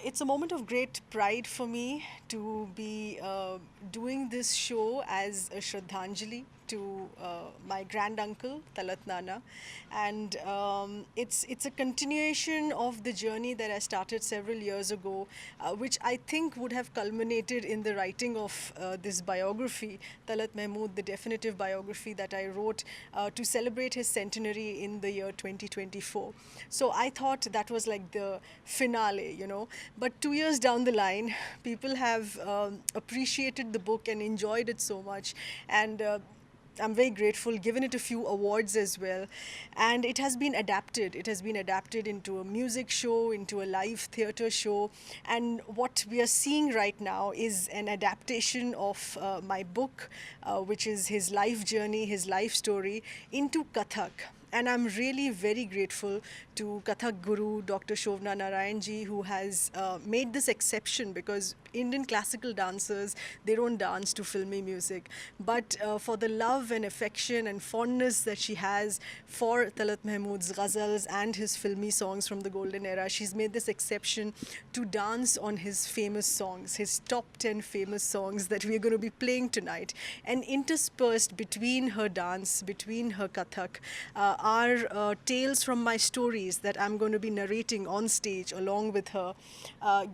It's a moment of great pride for me to be doing this show as a Shraddhanjali to my grand uncle Talat Nana, and it's a continuation of the journey that I started several years ago, which I think would have culminated in the writing of this biography, Talat Mahmood, the definitive biography that I wrote to celebrate his centenary in the year 2024. So I thought that was like the finale, you know. But 2 years down the line, people have appreciated the book and enjoyed it so much. And I'm very grateful, given it a few awards as well. And it has been adapted. It has been adapted into a music show, into a live theater show. And what we are seeing right now is an adaptation of my book, which is his life journey, his life story, into Kathak. And I'm really very grateful to Kathak Guru, Dr. Shobna Narayan ji, who has made this exception, because Indian classical dancers, they don't dance to filmy music. But for the love and affection and fondness that she has for Talat Mahmood's ghazals and his filmy songs from the golden era, she's made this exception to dance on his famous songs, his top 10 famous songs that we're going to be playing tonight. And interspersed between her dance, between her Kathak, are tales from my stories that I'm going to be narrating on stage along with her,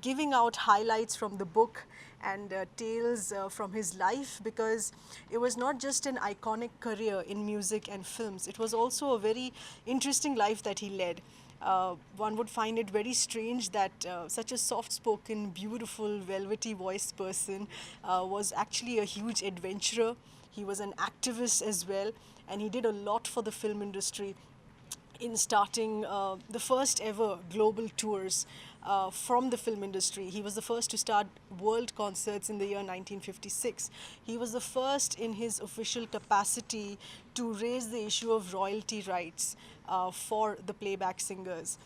giving out highlights from the book and tales from his life, because it was not just an iconic career in music and films, it was also a very interesting life that he led. One would find it very strange that such a soft spoken, beautiful, velvety voiced person was actually a huge adventurer. He was an activist as well, and he did a lot for the film industry in starting the first ever global tours from the film industry. He was the first to start world concerts in the year 1956. He was the first in his official capacity to raise the issue of royalty rights for the playback singers.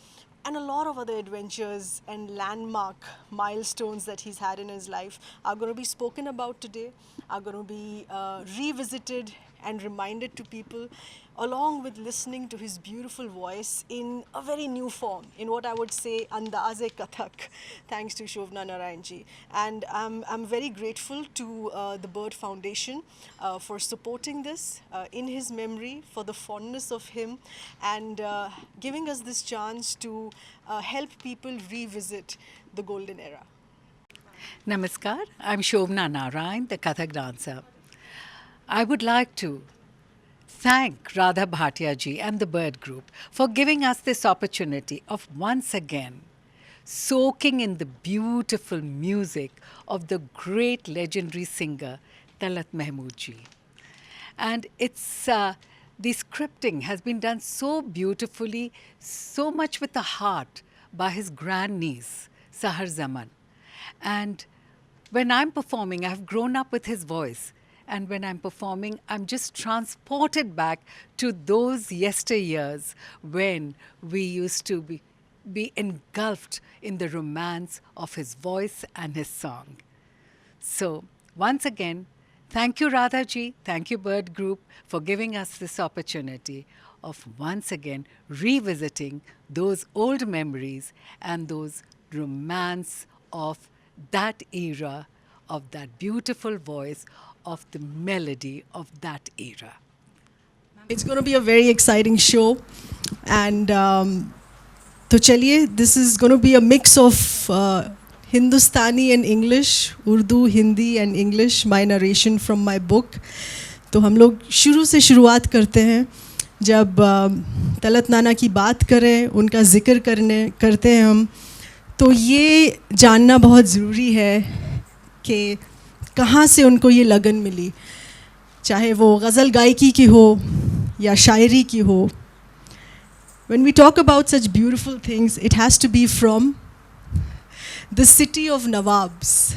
And a lot of other adventures and landmark milestones that he's had in his life are going to be spoken about today, are going to be revisited and reminded to people, along with listening to his beautiful voice in a very new form, in what I would say Andaze Kathak, thanks to Shobna Narayanji. And I'm very grateful to the Bird Foundation for supporting this in his memory, for the fondness of him, and giving us this chance to help people revisit the golden era. Namaskar, I'm Shobna Narayan, the Kathak dancer. I would like to thank Radha Bhatia ji and the Bird Group for giving us this opportunity of once again soaking in the beautiful music of the great legendary singer Talat Mahmood ji. And the scripting has been done so beautifully, so much with the heart by his grandniece, Sahar Zaman. And when I'm performing, I've grown up with his voice. And when I'm performing, I'm just transported back to those yesteryears when we used to be engulfed in the romance of his voice and his song. So, once again, thank you, Radha ji, thank you, Bird Group, for giving us this opportunity of once again revisiting those old memories and those romance of that era, of that beautiful voice, of the melody of that era. It's going to be a very exciting show. And तो चलिए, this is going to be a mix of Hindustani and English, Urdu, Hindi and English, my narration from my book. तो हम लोग शुरू से शुरुआत करते हैं. जब तलत नाना की बात करें, उनका जिक्र करते हैं हम, तो ये जानना बहुत ज़रूरी है कि कहाँ से उनको ये लगन मिली, चाहे वो गज़ल गायकी की हो या शायरी की हो. When we talk about such beautiful things, it has to be from the city of Nawabs.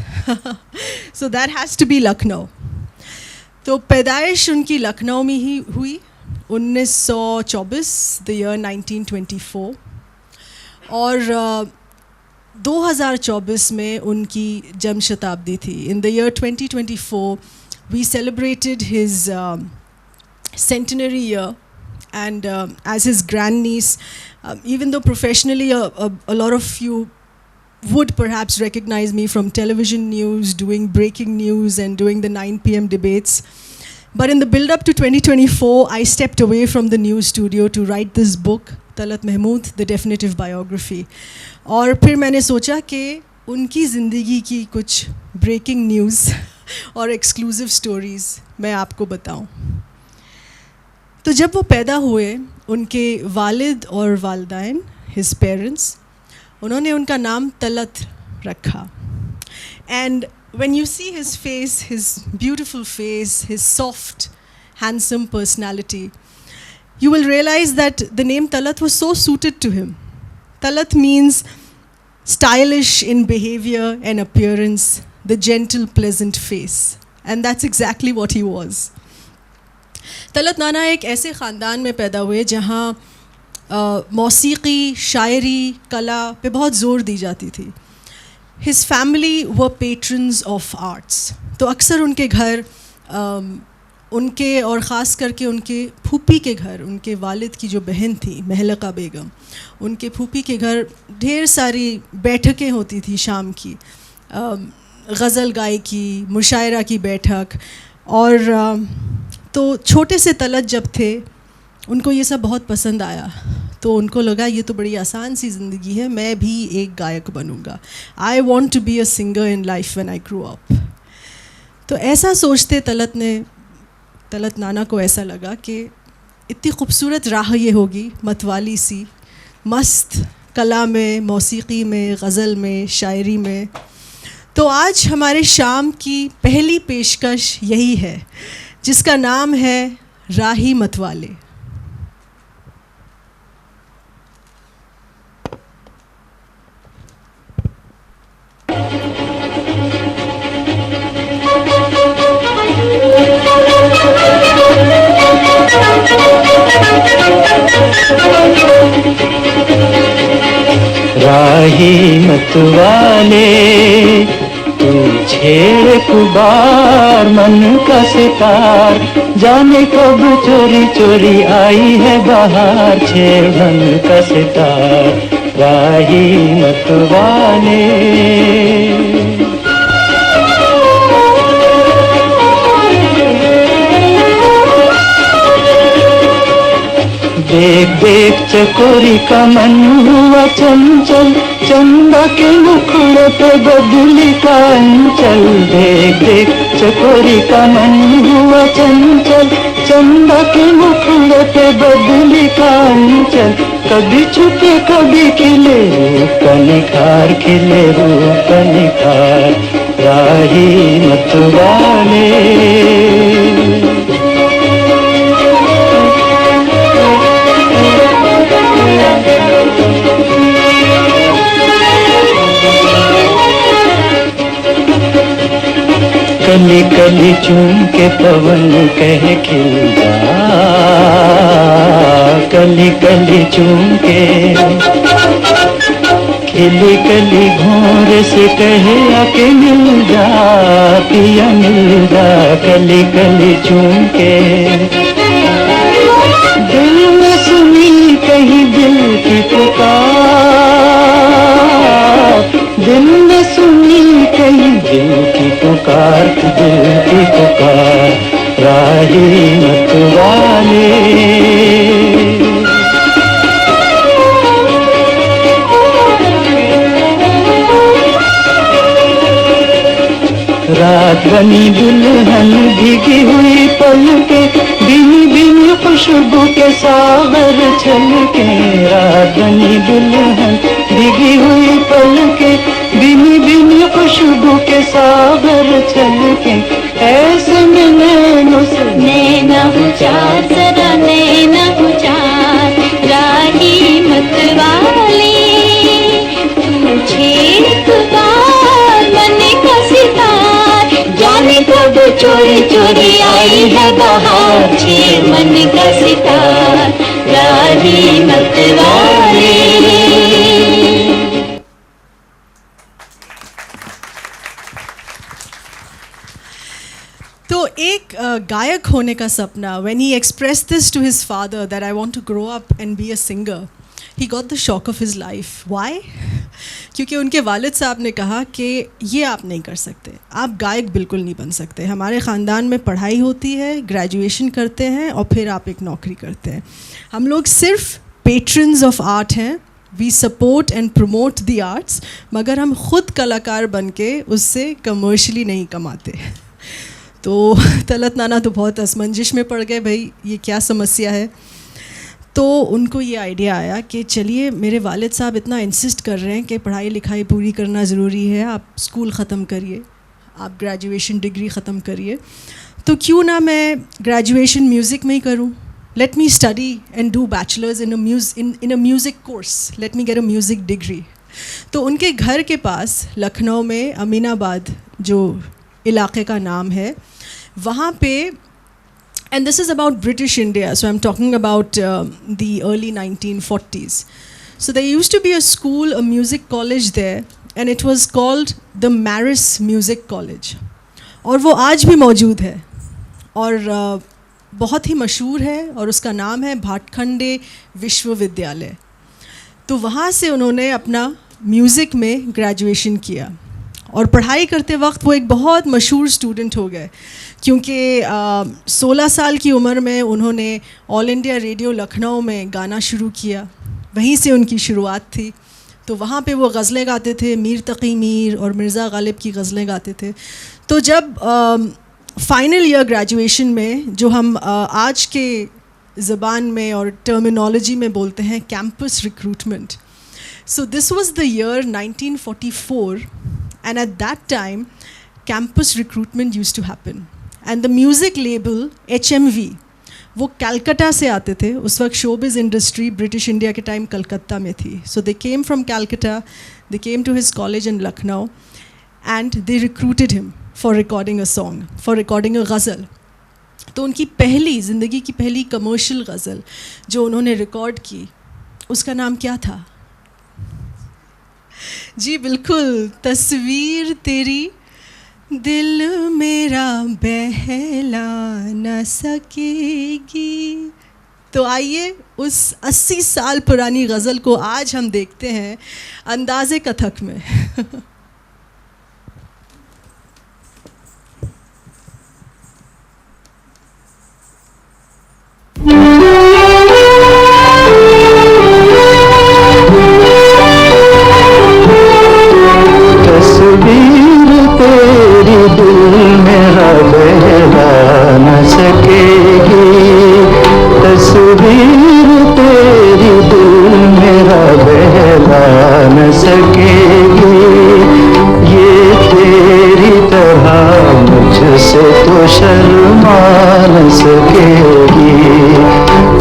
So that has to be Lucknow. तो पैदाइश उनकी लखनऊ में ही हुई 1924, the year 1924. और 2024 में उनकी जन्म शताब्दी थी. In the year 2024, we celebrated his centenary year. And as his grandniece, even though professionally a lot of you would perhaps recognize me from television news, doing breaking news and doing the 9 p.m. debates. But in the build up to 2024, I stepped away from the news studio to write this book, Talat Mahmood, The Definitive Biography. और फिर मैंने सोचा कि उनकी ज़िंदगी की कुछ breaking news और एक्सक्लूसिव स्टोरीज़ मैं आपको बताऊं। तो जब वो पैदा हुए, उनके वालिद और वालदैन, हिज पेरेंट्स, उन्होंने उनका नाम तलत रखा। And when you see his face, his beautiful face, his soft, handsome personality, you will realize that the name Talat was so suited to him. Talat means stylish in behavior and appearance, the gentle, pleasant face. And that's exactly what he was. Talat नाना एक ऐसे ख़ानदान में पैदा हुए जहाँ मौसीकी, शायरी, कला पे बहुत ज़ोर दी जाती थी. His family were patrons of arts. तो अक्सर उनके घर, उनके और ख़ास करके उनके फूफी के घर, उनके वालिद की जो बहन थी महलका बेगम, उनके फूफी के घर ढेर सारी बैठकें होती थी शाम की, गज़ल गायकी, मुशायरा की बैठक. और तो छोटे से तलत जब थे, उनको ये सब बहुत पसंद आया. तो उनको लगा ये तो बड़ी आसान सी ज़िंदगी है, मैं भी एक गायक बनूँगा. I want to be a singer in life when I grow up. तो ऐसा सोचते तलत नाना को ऐसा लगा कि इतनी खूबसूरत राह ये होगी, मतवाली सी, मस्त कला में, मौसीकी में, गज़ल में, शायरी में. तो आज हमारे शाम की पहली पेशकश यही है, जिसका नाम है राही मतवाले. राही मतवाले तू छेड़ कुबार मन का सितार, जाने कब चोरी चोरी आई है बहार, छेड़ मन का सितार. राही मतवाले देख देख चकोरी का मन हुआ चंचल, चंदा के मुखड़े पे बदली का अंचल. देख देख चकोरी का मन हुआ चंचल, चंदा के मुखड़े पे बदली का अंचल. कभी छुपे कभी खिले रूप का निखार, खिले रूप का निखार. राही मतवाले कली कली चूम के पवन कहे खिल जा, कली कली चूम के खिली कली घोर से कहे आके मिल जा, पिया मिल जा. कली कली चूम के दिल में सुनी कहीं दिल की पुकार, दिल में सुनी कहीं दिल की पुकार, दिल की पुकार. राही मतवाले रात बनी दुल्हन भीगी हुई पलके, बिनी बिनी खुशबू के सागर छलके. रात बनी दुल्हन भीगी हुई पलके, बिनी बिनी खुशबू के सागर छलके. ऐसे में नैनों से नैना उचार, जरा नैना उचार. राही मतवाले तू छेड़ कुबार मन का सितार, जाने कब चोरी चोरी आई है बहार, छेड़ मन का सितार. राही मतवाले. तो एक गायक होने का सपना, when he expressed this to his father that I want to grow up and be a singer, he got the shock of his life. Why? क्योंकि उनके वालिद साहब ने कहा कि ये आप नहीं कर सकते, आप गायक बिल्कुल नहीं बन सकते, हमारे ख़ानदान में पढ़ाई होती है, ग्रेजुएशन करते हैं और फिर आप एक नौकरी करते हैं, हम लोग सिर्फ पेट्रन्स ऑफ आर्ट हैं, we support and promote the arts, मगर हम ख़ुद कलाकार बन के उससे कमर्शली नहीं कमाते। तो तलत नाना तो बहुत असमंजस में पड़ गए, भाई ये क्या समस्या है। तो उनको ये आइडिया आया कि चलिए मेरे वालिद साहब इतना इंसिस्ट कर रहे हैं कि पढ़ाई लिखाई पूरी करना ज़रूरी है, आप स्कूल ख़त्म करिए, आप ग्रेजुएशन डिग्री ख़त्म करिए, तो क्यों ना मैं ग्रेजुएशन म्यूज़िक में ही करूं। Let me study and do bachelors in a music course, let me get a music degree. तो उनके घर के पास लखनऊ में अमीनाबाद जो इलाके का नाम है, वहाँ पे, and this is about British India, so I'm talking about the early 1940s. So there used to be a school, a music college there, and it was called the Maris Music College. और वो आज भी मौजूद है और बहुत ही मशहूर है और उसका नाम है भाटखंडे विश्वविद्यालय। तो वहाँ से उन्होंने अपना म्यूज़िक में ग्रेजुएशन किया और पढ़ाई करते वक्त वो एक बहुत मशहूर स्टूडेंट हो गए, क्योंकि 16 साल की उम्र में उन्होंने ऑल इंडिया रेडियो लखनऊ में गाना शुरू किया, वहीं से उनकी शुरुआत थी। तो वहाँ पे वो गज़लें गाते थे, मीर तक़ी मीर और मिर्ज़ा गालिब की गज़लें गाते थे। तो जब फ़ाइनल ईयर ग्रेजुएशन में, जो हम आज के ज़बान में और टर्मिनोलॉजी में बोलते हैं campus recruitment, so this was the year 1944, and at that time campus recruitment used to happen, and the music label HMV वो कलकत्ता से आते थे। उस वक्त शोबिज़ इंडस्ट्री ब्रिटिश इंडिया के टाइम कलकत्ता में थी। So they came from Calcutta, they came to his college in Lucknow and they recruited him for recording a song, for recording a ghazal. तो उनकी पहली ज़िंदगी की पहली कमर्शियल गज़ल जो उन्होंने रिकॉर्ड की, उसका नाम क्या था? जी बिल्कुल, तस्वीर तेरी दिल मेरा बहला न सकेगी। तो आइए उस 80 साल पुरानी गज़ल को आज हम देखते हैं अंदाज़े कथक में। तस्वीर तेरी दिल मेरा बहला न सकेगी, तस्वीर तेरी दिल मेरा बहला न सकेगी, ये तेरी तरह मुझसे तो शर्मा न सकेगी,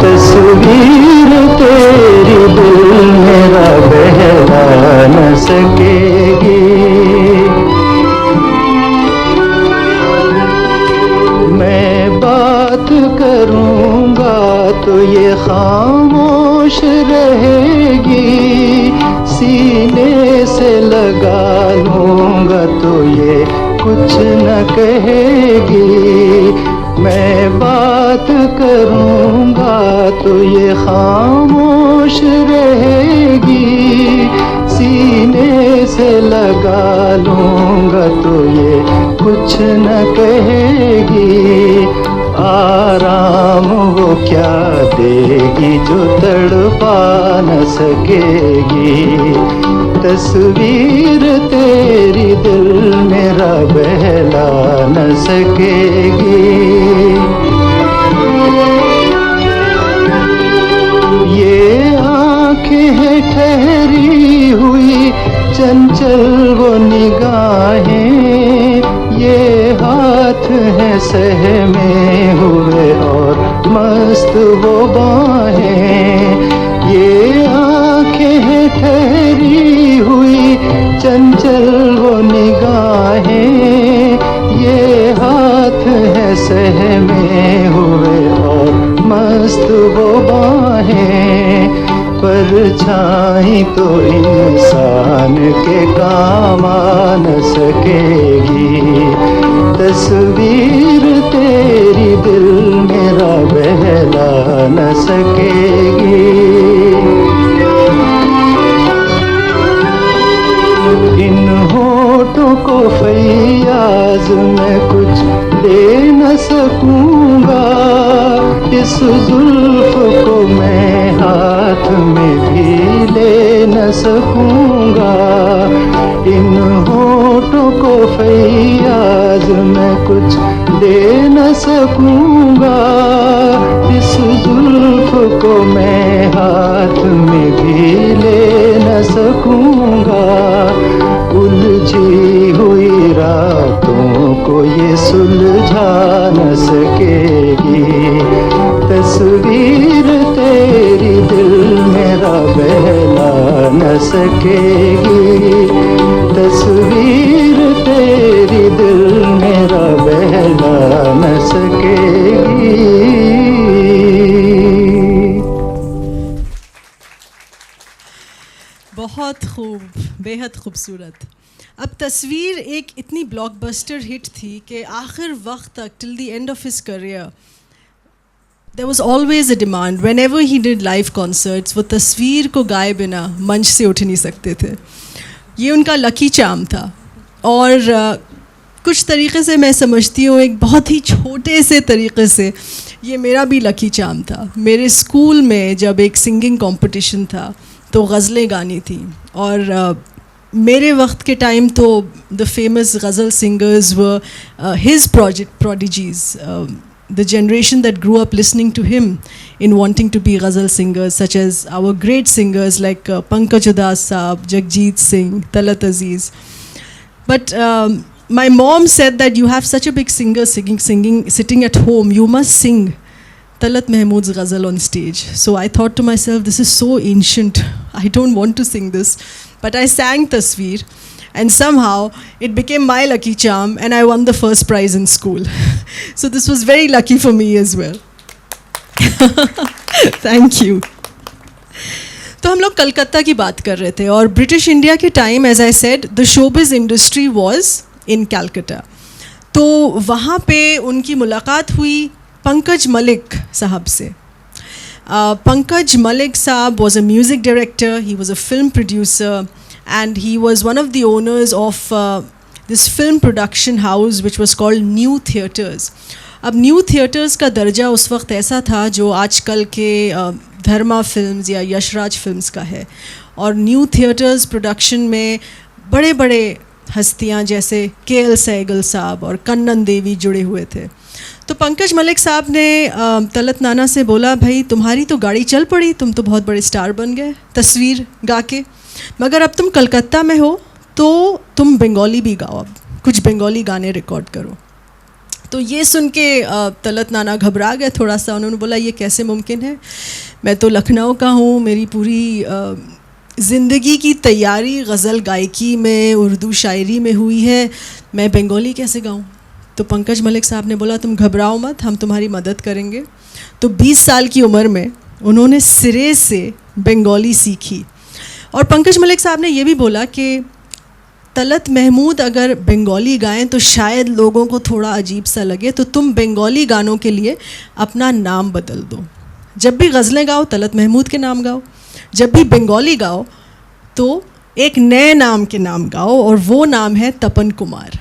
तस्वीर तेरी दिल मेरा बहला न सकेगी। मैं बात करूँगा तो ये खामोश रहेगी, सीने से लगा लूँगा तो ये कुछ न कहेगी, मैं बात करूँगा तो ये खामोश रहेगी, सीने से लगा लूँगा तो ये कुछ न कहेगी, आराम वो क्या देगी जो तड़पा न सकेगी, तस्वीर तेरी दिल मेरा बहला न सकेगी। ये आँखें हैं ठहरी हुई चंचल वो निगाहें, ये हाथ हैं सहमे हुए और मस्त वो बाहें, ये आँखें हैं ठहरी हुई चंचल वो निगाहें, ये हाथ हैं सहमे हुए और मस्त वो बाहें, परछाई तो इंसान के काम आ न सकेगी, तस्वीर तेरी दिल मेरा बहला न सकेगी। को फैयाज मैं कुछ दे न सकूंगा, इस जुल्फ को मैं हाथ में भी ले न सकूंगा, इन होठों को फैयाज मैं कुछ दे न सकूंगा, इस जुल्फ को मैं हाथ में भी ले न सकूंगा, उलझी हुई रातों को ये सुलझा न सकेगी, तस्वीर तेरी दिल मेरा बहला न सकेगी, तस्वीर तेरी दिल मेरा बहला न सकेगी। बहुत खूब, बेहद खूबसूरत। अब तस्वीर एक इतनी ब्लॉकबस्टर हिट थी कि आखिर वक्त तक till the end of his career there was always a demand, whenever he did live concerts वो तस्वीर को गाए बिना मंच से उठ नहीं सकते थे। ये उनका लकी चार्म था और कुछ तरीके से मैं समझती हूँ एक बहुत ही छोटे से तरीके से ये मेरा भी लकी चार्म था। मेरे स्कूल में जब एक सिंगिंग कंपटीशन था तो गज़लें गानी थी और मेरे वक्त के टाइम तो the famous ghazal singers were his prodigies, the generation that grew up listening to him in wanting to be ghazal singers, such as our great singers like Pankaj Udas Saab, Jagjit Singh, Talat Aziz. But my mom said that you have such a big singer singing sitting at home, you must sing Talat Mahmood's ghazal on stage. So I thought to myself, this is so ancient, I don't want to sing this. But I sang Tasveer and somehow it became my lucky charm and I won the first prize in school. So this was very lucky for me as well. Thank you. तो हम लोग कलकत्ता की बात कर रहे थे और British India के time, as I said, the showbiz industry was in Calcutta. तो वहाँ पे उनकी मुलाकात हुई पंकज मलिक साहब से। Pankaj Malik Saab was a music director, he was a film producer, and he was one of the owners of this film production house which was called New Theatres. अब new theatres का दर्जा उस वक्त ऐसा था जो आजकल के धर्मा फिल्म्स या यशराज फिल्म्स का है, और न्यू थिएटर्स प्रोडक्शन में बड़े बड़े हस्तियां जैसे के.एल. सहगल साहब और कन्नन देवी जुड़े हुए थे। तो पंकज मलिक साहब ने तलत नाना से बोला, भाई तुम्हारी तो गाड़ी चल पड़ी, तुम तो बहुत बड़े स्टार बन गए तस्वीर गा के, मगर अब तुम कलकत्ता में हो तो तुम बंगाली भी गाओ, अब कुछ बंगाली गाने रिकॉर्ड करो। तो ये सुन के तलत नाना घबरा गए थोड़ा सा, उन्होंने बोला ये कैसे मुमकिन है, मैं तो लखनऊ का हूँ, मेरी पूरी ज़िंदगी की तैयारी गज़ल गायकी में, उर्दू शायरी में हुई है, मैं बंगाली कैसे गाऊँ। तो पंकज मलिक साहब ने बोला तुम घबराओ मत, हम तुम्हारी मदद करेंगे। तो 20 साल की उम्र में उन्होंने सिरे से बंगाली सीखी, और पंकज मलिक साहब ने ये भी बोला कि तलत महमूद अगर बंगाली गाएं तो शायद लोगों को थोड़ा अजीब सा लगे, तो तुम बंगाली गानों के लिए अपना नाम बदल दो, जब भी गज़लें गाओ तलत महमूद के नाम गाओ, जब भी बंगाली गाओ तो एक नए नाम के नाम गाओ, और वो नाम है तपन कुमार।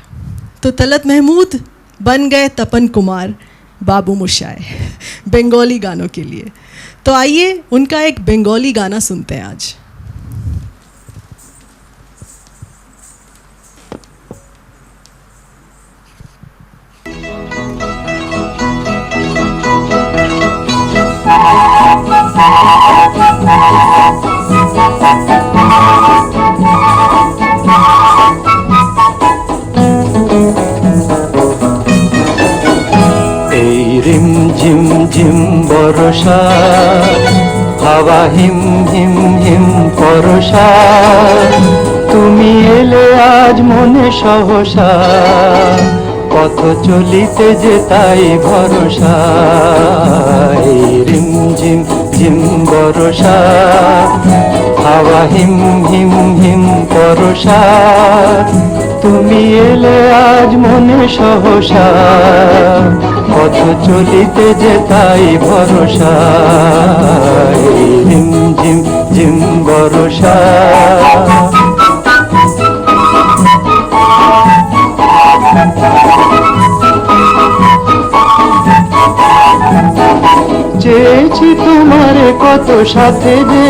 तो तलत महमूद बन गए तपन कुमार बाबू मुशाए बंगाली गानों के लिए। तो आइए उनका एक बंगाली गाना सुनते हैं आज। रिम झिम झिम बरसा হাওয়া হিম হিম হিম পরশা, তুমি এলে আজ মনে সহসা, পথ চলিতে যে তাই ভরসা। এই রিম ঝিম ঝিম বরষা, হাওয়া হিম হিম হিম পরশা, তুমি এলে আজ মনে সহসা, পথ চলিতে যে তাই ভরসা। এই রিম ঝিম ঝিম বরষা। চেয়েছি তোমারে কত সাথে যে,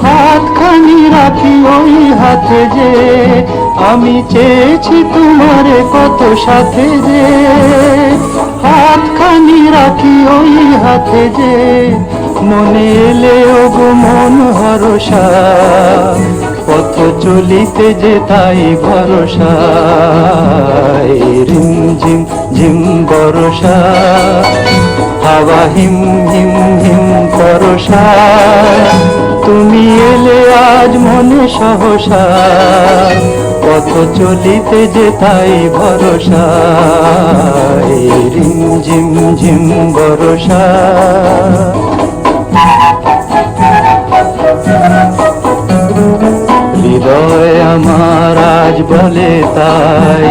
হাতখানি রাখি ওই হাতে যে, আমি চেয়েছি তোমারে কত সাথে যে, হাতখানি রাখি ওই হাতে যে, মনে এলে ওগো মন হরষা, পথ চলিতে যে তাই ভরসা, রিম ঝিম ঝিম বরষা, হাওয়া হিম হিম হিম পরশা, তুমি এলে আজ মনে সহসা, পথ চলিতে যে তাই ভরসা, রিম ঝিম ঝিম বরষা। হৃদয় আমার আজ বলে তাই,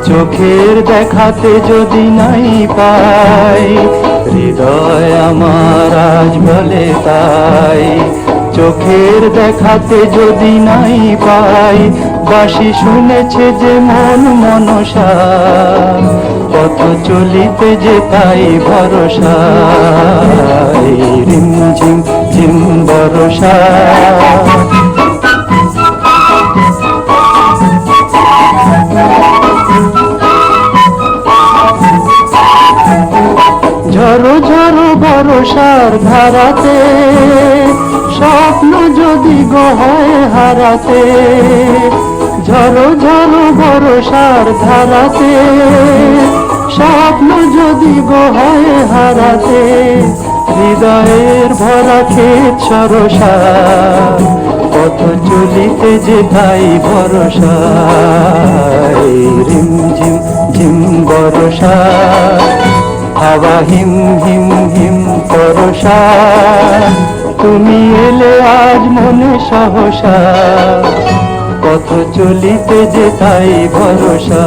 চোখের দেখাতে যদি নাই পাই, হৃদয় আমার আজ বলে তাই, চোখের দেখাতে যদি নাই পাই, বাঁশি শুনেছে যে মন মনসা, পথ চলিতে যে তাই ভরসা, রিম ঝিম ঝিম বরষা। ঝরো ঝরো বরষার ধারাতে, স্বপ্ন যদি গো হয় হারাতে, ঝরো ঝরো বরষার ধারাতে, স্বপ্ন যদি গো হয় হারাতে, হৃদয়ের ভরা ক্ষেত সরসা, পথ চলিতে যে তাই ভরসা, রিম ঝিম ঝিম বরষা, হাওয়া হিম হিম হিম পরশা, তুমি এলে আজ মনে সহসা, পথ চলিতে যে তাই ভরসা,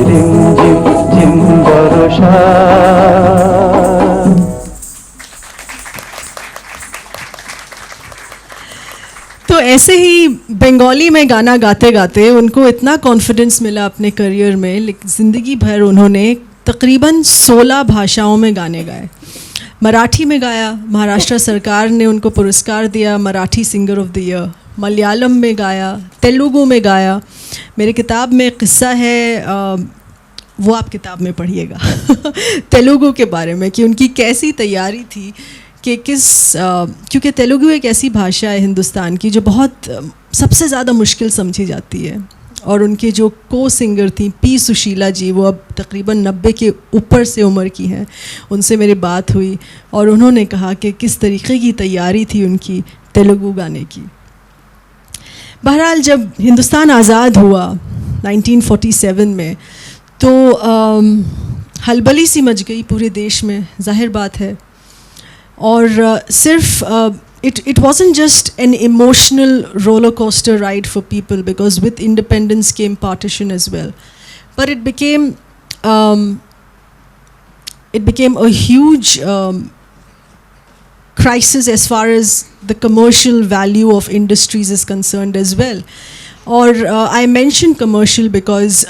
রিম ঝিম ঝিম বরষা। तो ऐसे ही बंगाली में गाना गाते गाते उनको इतना कॉन्फिडेंस मिला अपने करियर में, लेकिन ज़िंदगी भर उन्होंने तकरीबन 16 भाषाओं में गाने गाए। मराठी में गाया, महाराष्ट्र सरकार ने उनको पुरस्कार दिया Marathi singer of the year. Malayalam में गाया, तेलुगु में गाया। मेरी किताब में क़िस्सा है, वो आप किताब में पढ़िएगा तेलुगु के बारे में, कि उनकी कैसी तैयारी थी, कि क्योंकि तेलुगु एक ऐसी भाषा है हिंदुस्तान की जो बहुत सबसे ज़्यादा मुश्किल समझी जाती है। और उनके जो को सिंगर थी पी सुशीला जी, वो अब तकरीबन 90 के ऊपर से उम्र की हैं, उनसे मेरी बात हुई और उन्होंने कहा कि किस तरीके की तैयारी थी उनकी तेलुगु गाने की। बहरहाल जब हिंदुस्तान आज़ाद हुआ 1947 में, तो हलबली सी मच गई पूरे देश में, जाहिर बात है। और सिर्फ it wasn't just an emotional roller coaster ride for people, because with independence came partition as well, but it became a huge crisis as far as the commercial value of industries is concerned as well. Or I mention commercial because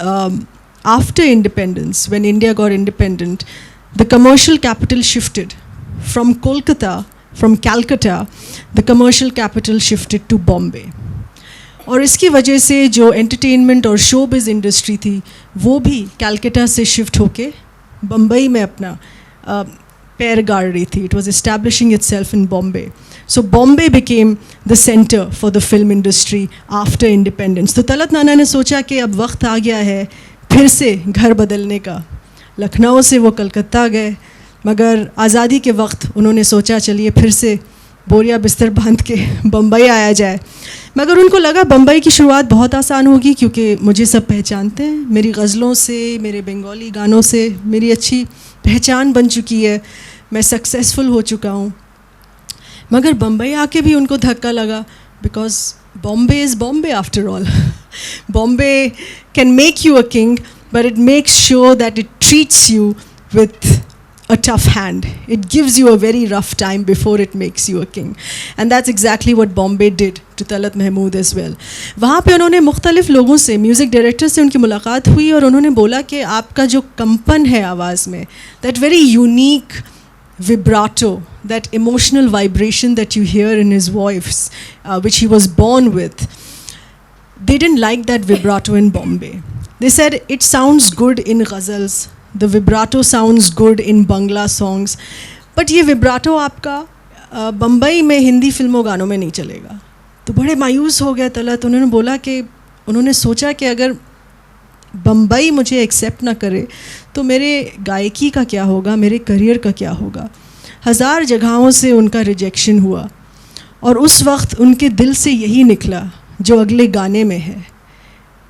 after independence, when India got independent, the commercial capital shifted from Calcutta, the commercial capital shifted to Bombay. और इसकी वजह से जो entertainment और showbiz industry थी वो भी कलकत्ता से शिफ्ट होके बम्बई में अपना पैर गाड़ रही थी. It was establishing itself in Bombay. So Bombay became the center for the film industry after independence. तो तलत नाना ने सोचा कि अब वक्त आ गया है फिर से घर बदलने का. लखनऊ से वो कलकत्ता गए, मगर आज़ादी के वक्त उन्होंने सोचा चलिए फिर से बोरिया बिस्तर बांध के बम्बई आया जाए. मगर उनको लगा बम्बई की शुरुआत बहुत आसान होगी क्योंकि मुझे सब पहचानते हैं, मेरी गज़लों से, मेरे बंगाली गानों से मेरी अच्छी पहचान बन चुकी है, मैं सक्सेसफुल हो चुका हूँ. मगर बम्बई आके भी उनको धक्का लगा, because Bombay is Bombay after all. Bombay can make you a king, but it makes sure that it treats you with a tough hand. It gives you a very rough time before it makes you a king. And that's exactly what Bombay did to Talat Mahmood as well. वहाँ पे उन्होंने मुख्तलिफ लोगों से, music director से उनकी मुलाकात हुई और उन्होंने बोला कि आपका जो कंपन है आवाज़ में, that very unique vibrato, that emotional vibration that you hear in his voice, which he was born with, they didn't like that vibrato in Bombay. They said it sounds good in ghazals, the vibrato sounds good in Bangla songs, but ये vibrato आपका बम्बई में हिंदी फिल्मों गानों में नहीं चलेगा. तो बड़े मायूस हो गए तलत. उन्होंने बोला कि उन्होंने सोचा कि अगर बम्बई मुझे एक्सेप्ट ना करे तो मेरे गायकी का क्या होगा, मेरे करियर का क्या होगा. 1000 जगहों से उनका रिजेक्शन हुआ और उस वक्त उनके दिल से यही निकला जो अगले गाने में है,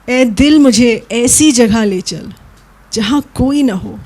ए दिल मुझे ऐसी जगह ले चल जहाँ कोई ना हो.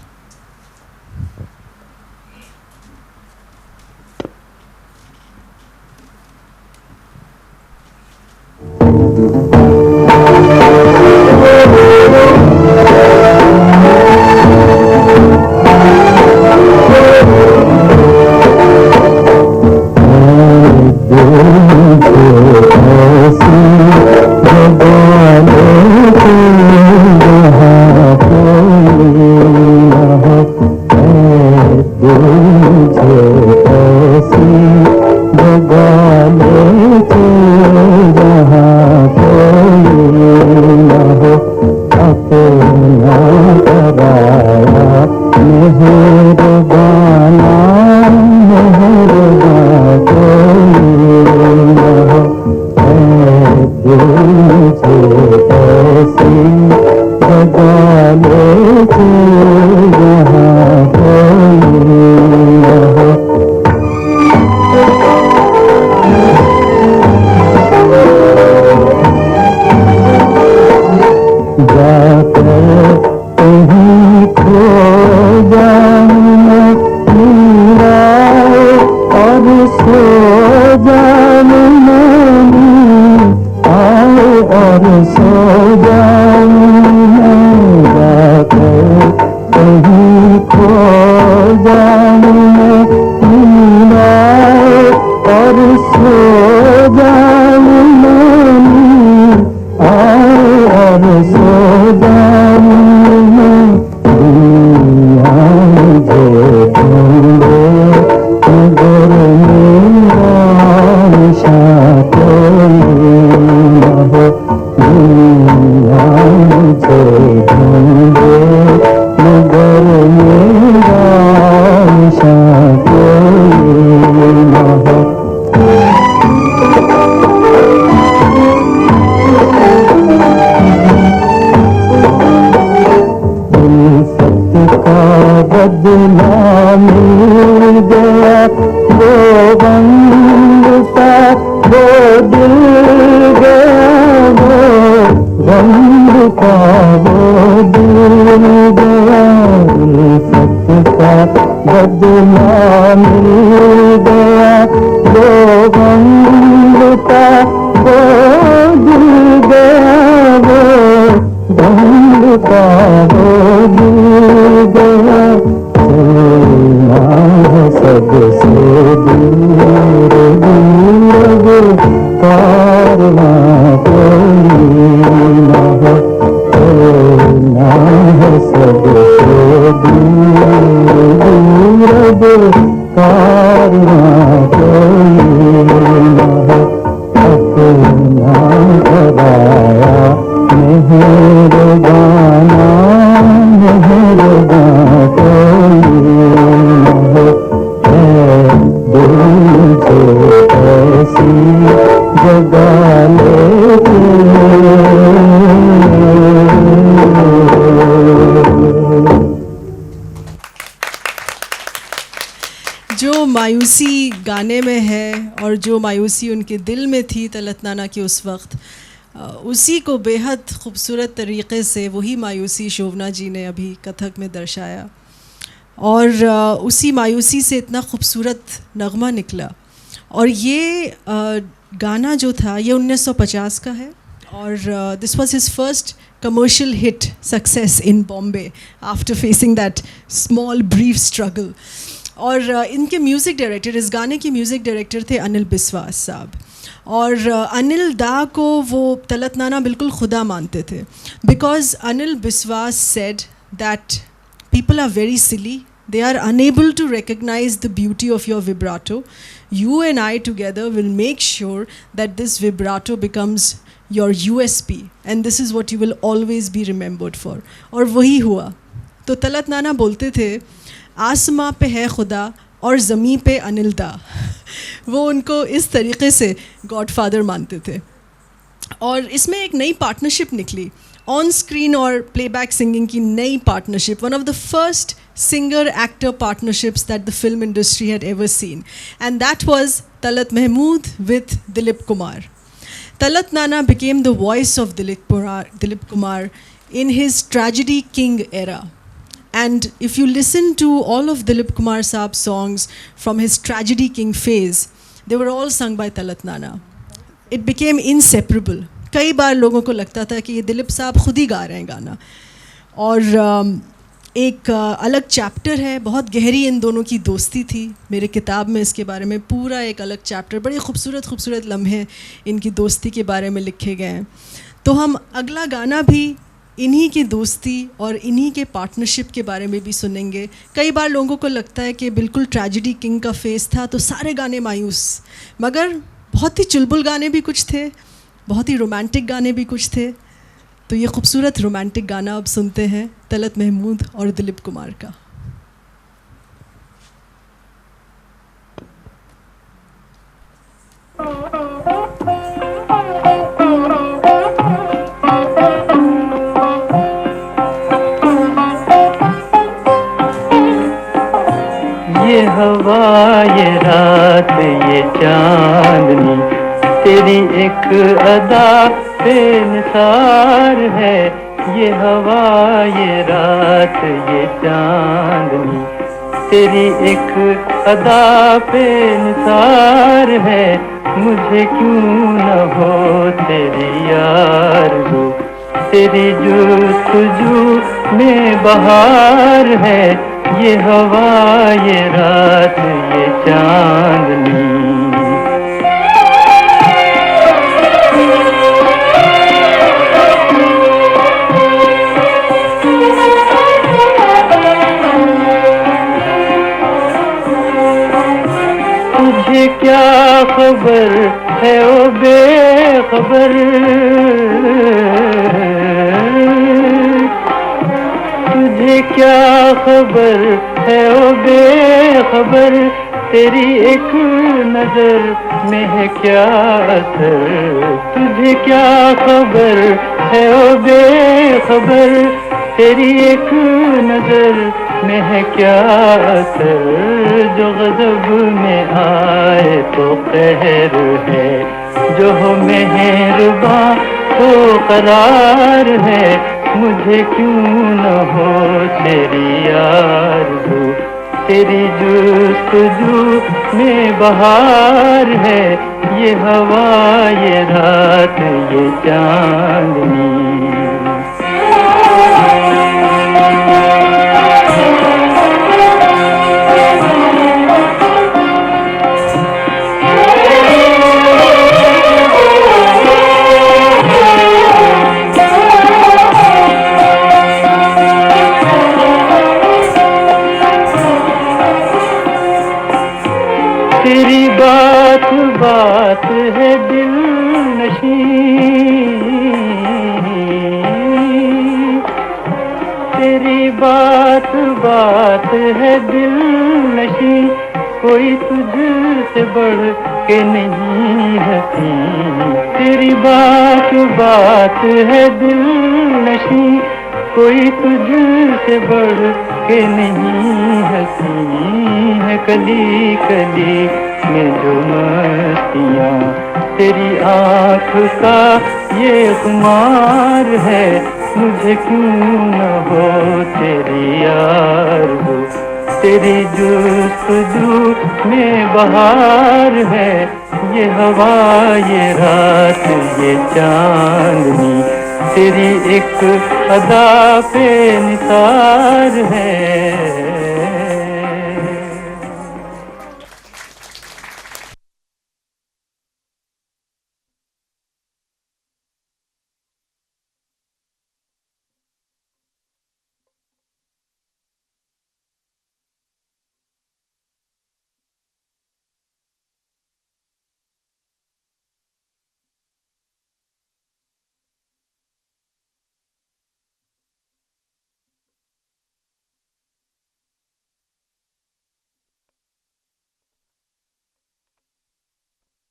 जो मायूसी गाने में है और जो मायूसी उनके दिल में थी तलत नाना की उस वक्त, उसी को बेहद खूबसूरत तरीक़े से वही मायूसी शोभना जी ने अभी कथक में दर्शाया और उसी मायूसी से इतना खूबसूरत नगमा निकला. और ये गाना जो था ये 1950 का है और this was his first commercial hit success in Bombay after facing that small brief struggle. और इनके म्यूज़िक डायरेक्टर, इस गाने के म्यूज़िक डायरेक्टर थे अनिल बिस्वास साहब. और अनिल दा को वो तलत नाना बिल्कुल खुदा मानते थे, because Anil Biswas said that people are very silly. They are unable to recognize the beauty of your vibrato. You and I together will make sure that this vibrato becomes your USP, and this is what you will always be remembered for. और वही हुआ. तो तलत नाना बोलते थे, आसमां पे है खुदा और ज़मीं पे अनिल दा. वो उनको इस तरीक़े से गॉडफादर मानते थे. और इसमें एक नई पार्टनरशिप निकली, ऑन स्क्रीन और प्लेबैक सिंगिंग की नई partnership. One of the first singer actor partnerships that the film industry had ever seen, and that was Talat Mahmood with Dilip Kumar. Talat Nana became the voice of Dilip Kumar in his Tragedy King era. And if you listen to all of Dilip Kumar Saab's songs from his Tragedy King phase, they were all sung by Talat Nana. It became inseparable. कई बार लोगों को लगता था कि ये दिलीप साहब खुद ही गा रहे हैं गाना. और एक अलग चैप्टर है, बहुत गहरी इन दोनों की दोस्ती थी. मेरे किताब में इसके बारे में पूरा एक अलग चैप्टर, बड़े खूबसूरत लम्हे इनकी दोस्ती के बारे में लिखे गए हैं. तो हम अगला गाना भी इन्हीं की दोस्ती और इन्हीं के पार्टनरशिप के बारे में भी सुनेंगे. कई बार लोगों को लगता है कि बिल्कुल ट्रेजेडी किंग का फेस था तो सारे गाने मायूस, मगर बहुत ही चुलबुल गाने भी कुछ थे, बहुत ही रोमांटिक गाने भी कुछ थे. तो ये खूबसूरत रोमांटिक गाना अब सुनते हैं तलत महमूद और दिलीप कुमार का. ये हवा, ये रात, ये चांदनी तेरी एक अदा बेनिसार है. ये हवा, ये रात, ये चांदनी तेरी एक अदा बेनिसार है. मुझे क्यों न हो तेरी आरज़ू, तेरी जुस्तजू में बहार है. ये हवा, ये रात, ये चांदनी. तुझे क्या खबर है ओ बेखबर, तुझे क्या खबर है ओ बेखबर. तेरी एक नजर में है क्या असर. तुझे क्या खबर है ओ बेखबर. तेरी एक नजर में है क्या असर. जो गज़ब में आए तो कहर है, जो हो मेहरबां तो करार है. मुझे क्यों न हो तेरी आरज़ू, तेरी जुस्तजू में बहार है. ये हवा, ये रात, ये चांदनी. तेरी बात बात है दिल नशी, तेरी बात बात है दिल नशी. कोई तुझसे बढ़ के नहीं हंसी. तेरी बात बात है दिल नशी. कोई तुझसे बढ़ के नहीं हंसी है. कली कली में जो मस्तियाँ तेरी आँख का ये खुमार है. मुझे क्यों न हो तेरी आरज़ू, तेरी जुस्तजू में बहार है. ये हवा, ये रात, ये चांदनी तेरी एक अदा पे निसार है।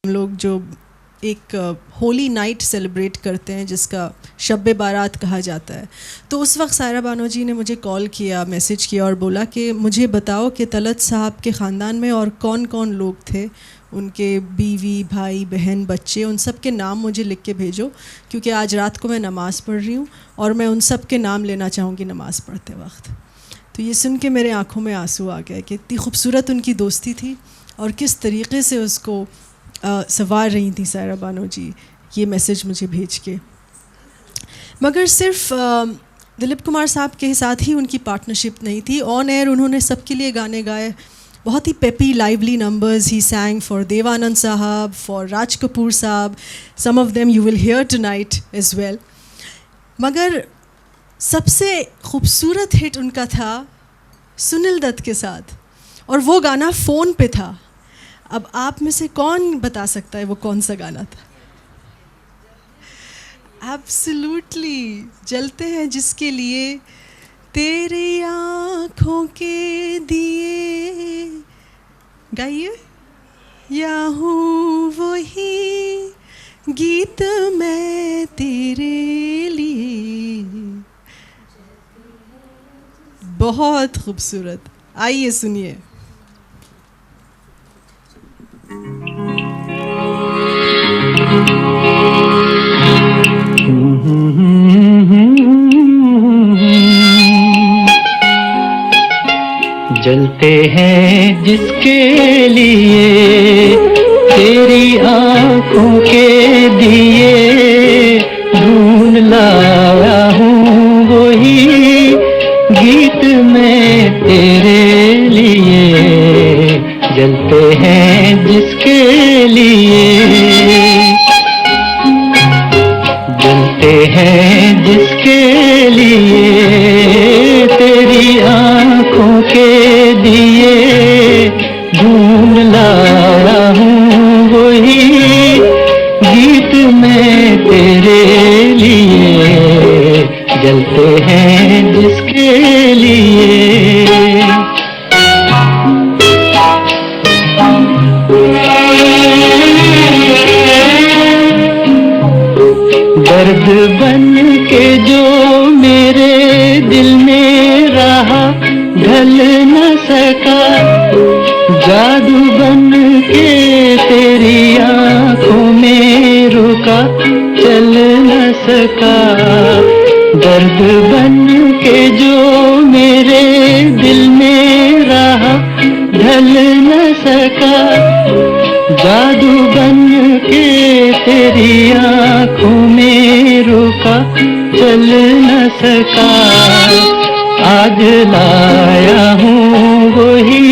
हम लोग जो एक होली नाइट सेलिब्रेट करते हैं जिसका शब बारात कहा जाता है, तो उस वक्त सायरा बानो जी ने मुझे कॉल किया, मैसेज किया और बोला कि मुझे बताओ कि तलत साहब के ख़ानदान में और कौन कौन लोग थे, उनके बीवी, भाई, बहन, बच्चे, उन सब के नाम मुझे लिख के भेजो, क्योंकि आज रात को मैं नमाज़ पढ़ रही हूँ और मैं उन सब के नाम लेना चाहूँगी नमाज़ पढ़ते वक्त। तो ये सुन के मेरे आँखों में आंसू आ गए कि इतनी खूबसूरत उनकी दोस्ती थी और किस तरीके से उसको सवार रही थी सायरा बानो जी ये मैसेज मुझे भेज के। मगर सिर्फ दिलीप कुमार साहब के साथ ही उनकी पार्टनरशिप नहीं थी, ऑन एयर उन्होंने सबके लिए गाने गाए, बहुत ही peppy lively numbers he sang for Dev Anand sahab, for Raj Kapoor sahab, some of them you will hear tonight as well. मगर सबसे खूबसूरत हिट उनका था सुनील दत्त के साथ, और वो गाना फ़ोन पे था। अब आप में से कौन बता सकता है वो कौन सा गाना था? एब्सोल्युटली, जलते हैं जिसके लिए, तेरी आँखों के दिए, गाइए। या हूँ वही गीत मैं तेरे लिए। बहुत खूबसूरत, आइए सुनिए। जलते हैं जिसके लिए, तेरी आँखों के दिए, ढूंढ लाया हूँ वही गीत मैं तेरे लिए। जलते हैं जिसके लिए, जलते हैं जिसके लिए, तेरी आँखों के दिए, ढूंढ लाया हूँ वही गीत मैं तेरे लिए। जलते हैं जिसके लिए। दर्द बन के जो मेरे दिल में रहा, ढल न सका, जादू बन के तेरी आँखों में रुका, चल न सका। दर्द बन के जो मेरे दिल में रहा, ढल न सका, जादू बन के तेरी आँखों में रुका, चल न सका। आज लाया हूँ वही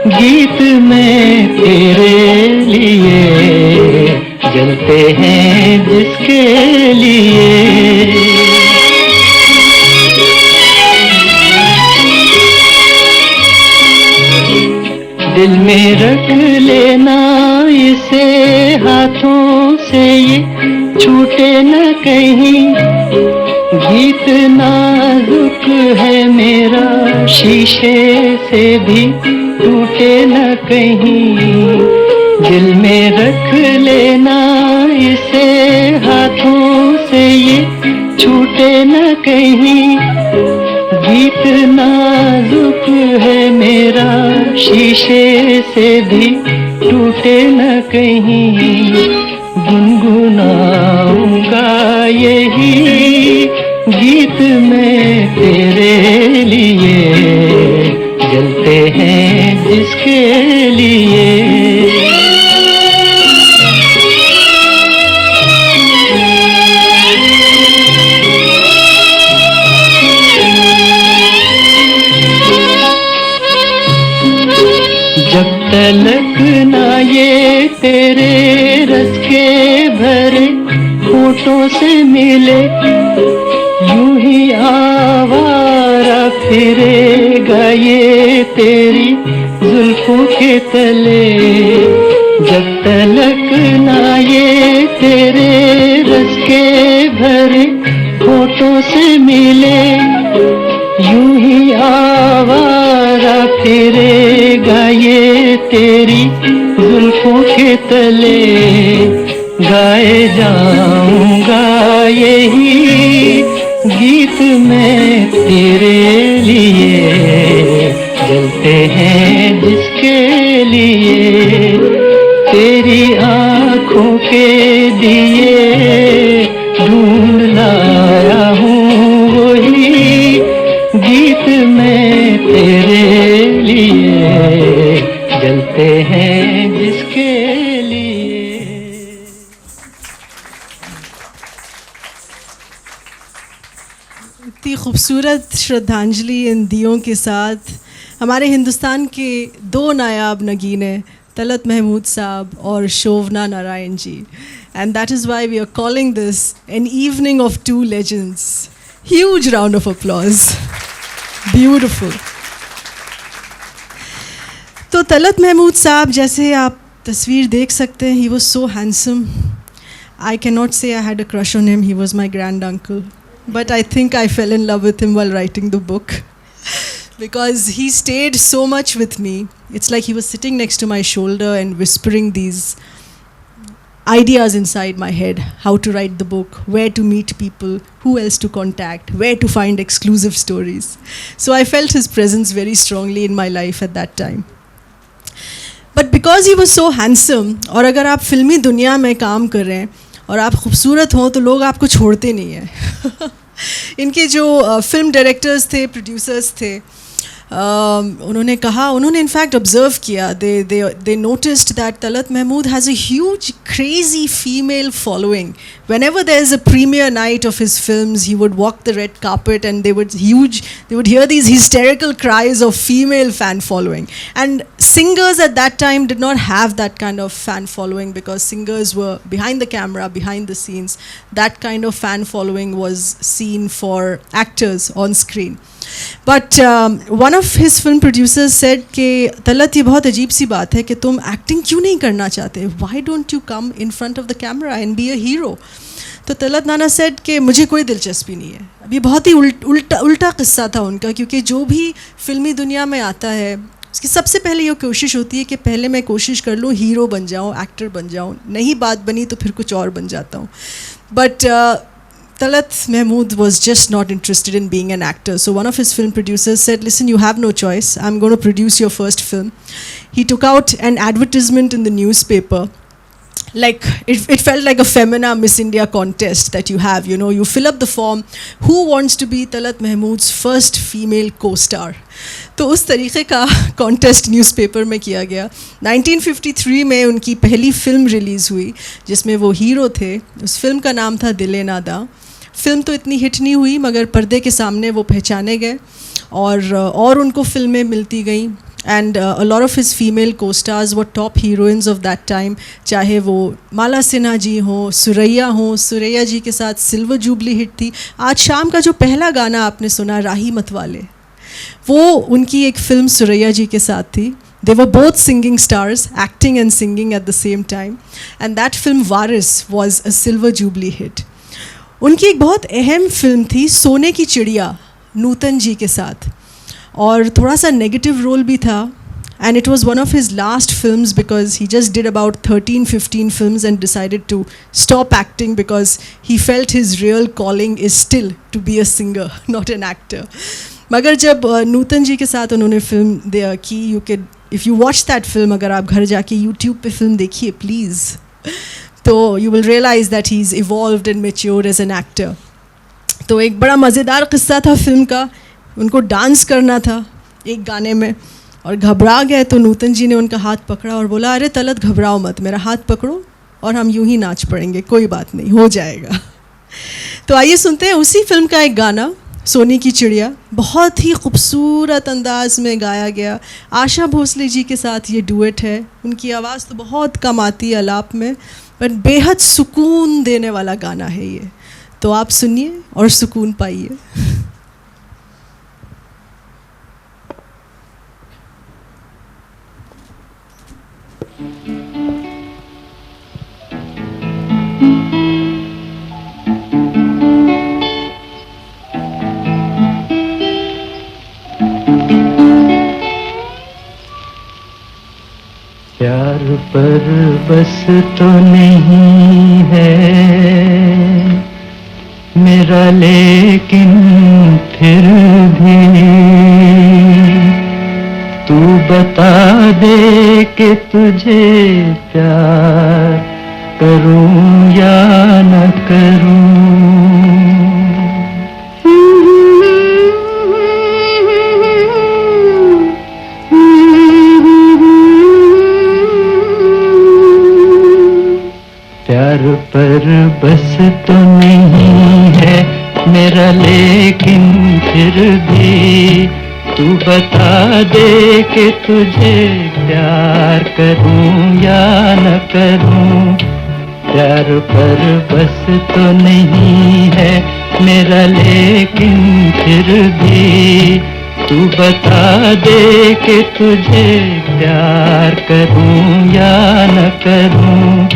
गीत मैं तेरे लिए। जलते हैं जिसके लिए। दिल में रख लेना इसे हाथों से, ये छूटे न कहीं। गीत नाजुक है मेरा, शीशे से भी टूटे न कहीं। दिल में रख लेना इसे हाथों से, ये छूटे न कहीं। गीत नाजुक है मेरा, शीशे से भी टूटे न कहीं। गुनगुनाऊंगा यही गीत मैं तेरे लिए। जलते हैं जिसके लिए। होठों से मिले यूं ही आवारा फिरेगा ये तेरी जुल्फों के तले, जब तलक ना ये तेरे रस के भरे होठों से मिले, यूं ही आवारा फिरेगा ये तेरी जुल्फों के तले, गाए जाऊंगा यही गीत मैं तेरे लिए, जलते हैं जिसके लिए तेरी आँखों के दिए ढूंढ लाया हूँ वही गीत मैं तेरे लिए, जलते हैं जिसके लिए। इतनी खूबसूरत श्रद्धांजलि इन दियों के साथ हमारे हिंदुस्तान के दो नायाब नगीने तलत महमूद साहब और Shobhana Narayan ji, and that is why we are calling this an evening of two legends. Huge round of applause. Beautiful. तो तलत महमूद साहब, जैसे आप तस्वीर देख सकते हैं, he was so handsome. I cannot say I had a crush on him. He was my grand uncle. But I think I fell in love with him while writing the book. Because he stayed so much with me. It's like he was sitting next to my shoulder and whispering these ideas inside my head. How to write the book, where to meet people, who else to contact, where to find exclusive stories. So I felt his presence very strongly in my life at that time. But because he was so handsome, और अगर आप फिल्मी दुनिया में काम कर रहे हैं और आप खूबसूरत हों तो लोग आपको छोड़ते नहीं हैं. इनके जो फिल्म डायरेक्टर्स थे, प्रोड्यूसर्स थे, उन्होंने इनफैक्ट ऑब्जर्व किया, they noticed that Talat Mahmood has a huge crazy female following. Whenever there is a premiere night of his films, he would walk the red carpet and they would hear these hysterical cries of female fan following. And singers at that time did not have that kind of fan following because singers were behind the camera, behind the scenes. That kind of fan following was seen for actors on screen. But one of his film producers said कि तलत, ये बहुत अजीब सी बात है कि तुम acting क्यों नहीं करना चाहते? Why don't you come in front of the camera and be a hero? तो तलत नाना said कि मुझे कोई दिलचस्पी नहीं है. अब ये बहुत ही उल्टा किस्सा था उनका, क्योंकि जो भी फिल्मी दुनिया में आता है उसकी सबसे पहले ये कोशिश होती है कि पहले मैं कोशिश कर लूँ हीरो बन जाऊँ, एक्टर बन जाऊँ. नहीं बात बनी तो फिर कुछ और बन जाता हूँ. But Talat Mahmood was just not interested in being an actor. So one of his film producers said, listen, you have no choice. I'm going to produce your first film. He took out an advertisement in the newspaper. Like, it felt like a Femina Miss India contest that you have, you know. You fill up the form. Who wants to be Talat Mahmood's first female co-star? तो उस तरीक़े का contest newspaper में किया गया. 1953 में उनकी पहली फ़िल्म रिलीज़ हुई जिसमें वो हीरो थे. उस फिल्म का नाम था दिल नादा. फ़िल्म तो इतनी हिट नहीं हुई मगर पर्दे के सामने वो पहचाने गए और उनको फ़िल्में मिलती गईं. And a lot of his female को-स्टार्स were top heroines of that time, चाहे वो माला सिन्हा जी हों, सुरैया जी के साथ सिल्वर जुबली हिट थी. आज शाम का जो पहला गाना आपने सुना, राही मतवाले, वो उनकी एक फ़िल्म सुरैया जी के साथ थी. They were both singing stars, acting and singing at the same time. And that film Waris was a silver jubilee hit. उनकी एक बहुत अहम फिल्म थी सोने की चिड़िया, नूतन जी के साथ, और थोड़ा सा नेगेटिव रोल भी था. And it was one of his last films because he just did about 13-15 films and decided to stop acting because he felt his real calling is still to be a singer, not an actor. मगर जब नूतन जी के साथ उन्होंने film की, you can, if you watch that film, अगर आप घर जाके यूट्यूब पे फिल्म देखिए प्लीज़, तो you will realise that he is evolved and matured as an actor. तो एक बड़ा मज़ेदार किस्सा था फिल्म का. उनको डांस करना था एक गाने में और घबरा गए, तो नूतन जी ने उनका हाथ पकड़ा और बोला, अरे तलत घबराओ मत, मेरा हाथ पकड़ो और हम यूं ही नाच पड़ेंगे, कोई बात नहीं, हो जाएगा. तो आइए सुनते हैं उसी फिल्म का एक गाना, सोने की चिड़िया. बहुत ही खूबसूरत अंदाज में गाया गया. आशा भोसले जी के साथ ये डुएट है. उनकी आवाज़ तो बहुत कम आती है अलाप में, पर बेहद सुकून देने वाला गाना है ये, तो आप सुनिए और सुकून पाइए। प्यार पर बस तो नहीं है मेरा, लेकिन फिर भी तू बता दे कि तुझे प्यार करूं या न करूं। प्यार पर बस तो नहीं है मेरा, लेकिन फिर भी तू बता दे कि तुझे प्यार करूं या न करूं। प्यार पर बस तो नहीं है मेरा, लेकिन फिर भी तू बता दे कि तुझे प्यार करूं या न करूं।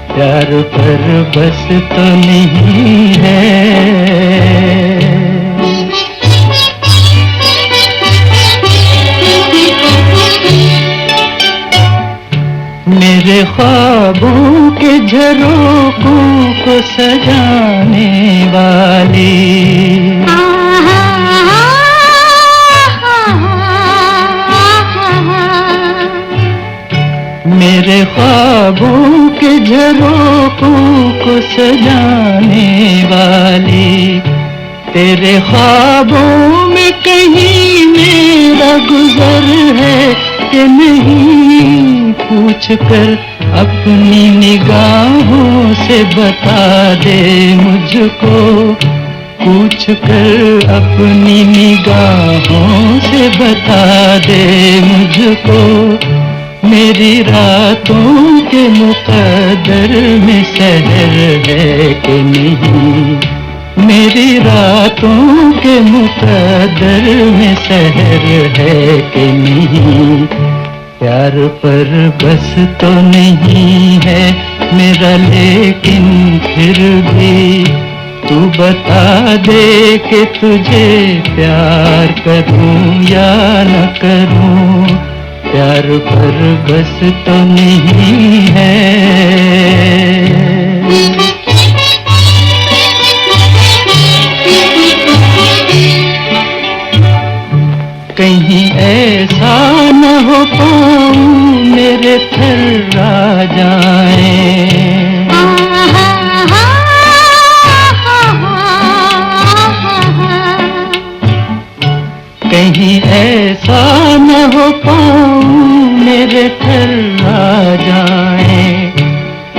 प्यार पर बस तो नहीं है। मेरे ख्वाबों के झरोखों को सजाने वाली, मेरे ख्वाबों के झरोखों को सजाने वाली, तेरे ख्वाबों में कहीं मेरा गुजर है कि नहीं, पूछ कर अपनी निगाहों से बता दे मुझको। पूछ कर अपनी निगाहों से बता दे मुझको। मेरी रातों के मुकद्दर में शहर है कि नहीं, मेरी रातों के मुकद्दर में शहर है कि नहीं। प्यार पर बस तो नहीं है मेरा, लेकिन फिर भी तू बता दे कि तुझे प्यार करूं या न करूं। प्यार पर बस तो नहीं है। कहीं ऐसा न हो पाऊं मेरे थर्रा जाए, कहीं ऐसा न हो पाऊं मेरे थर्रा जाए,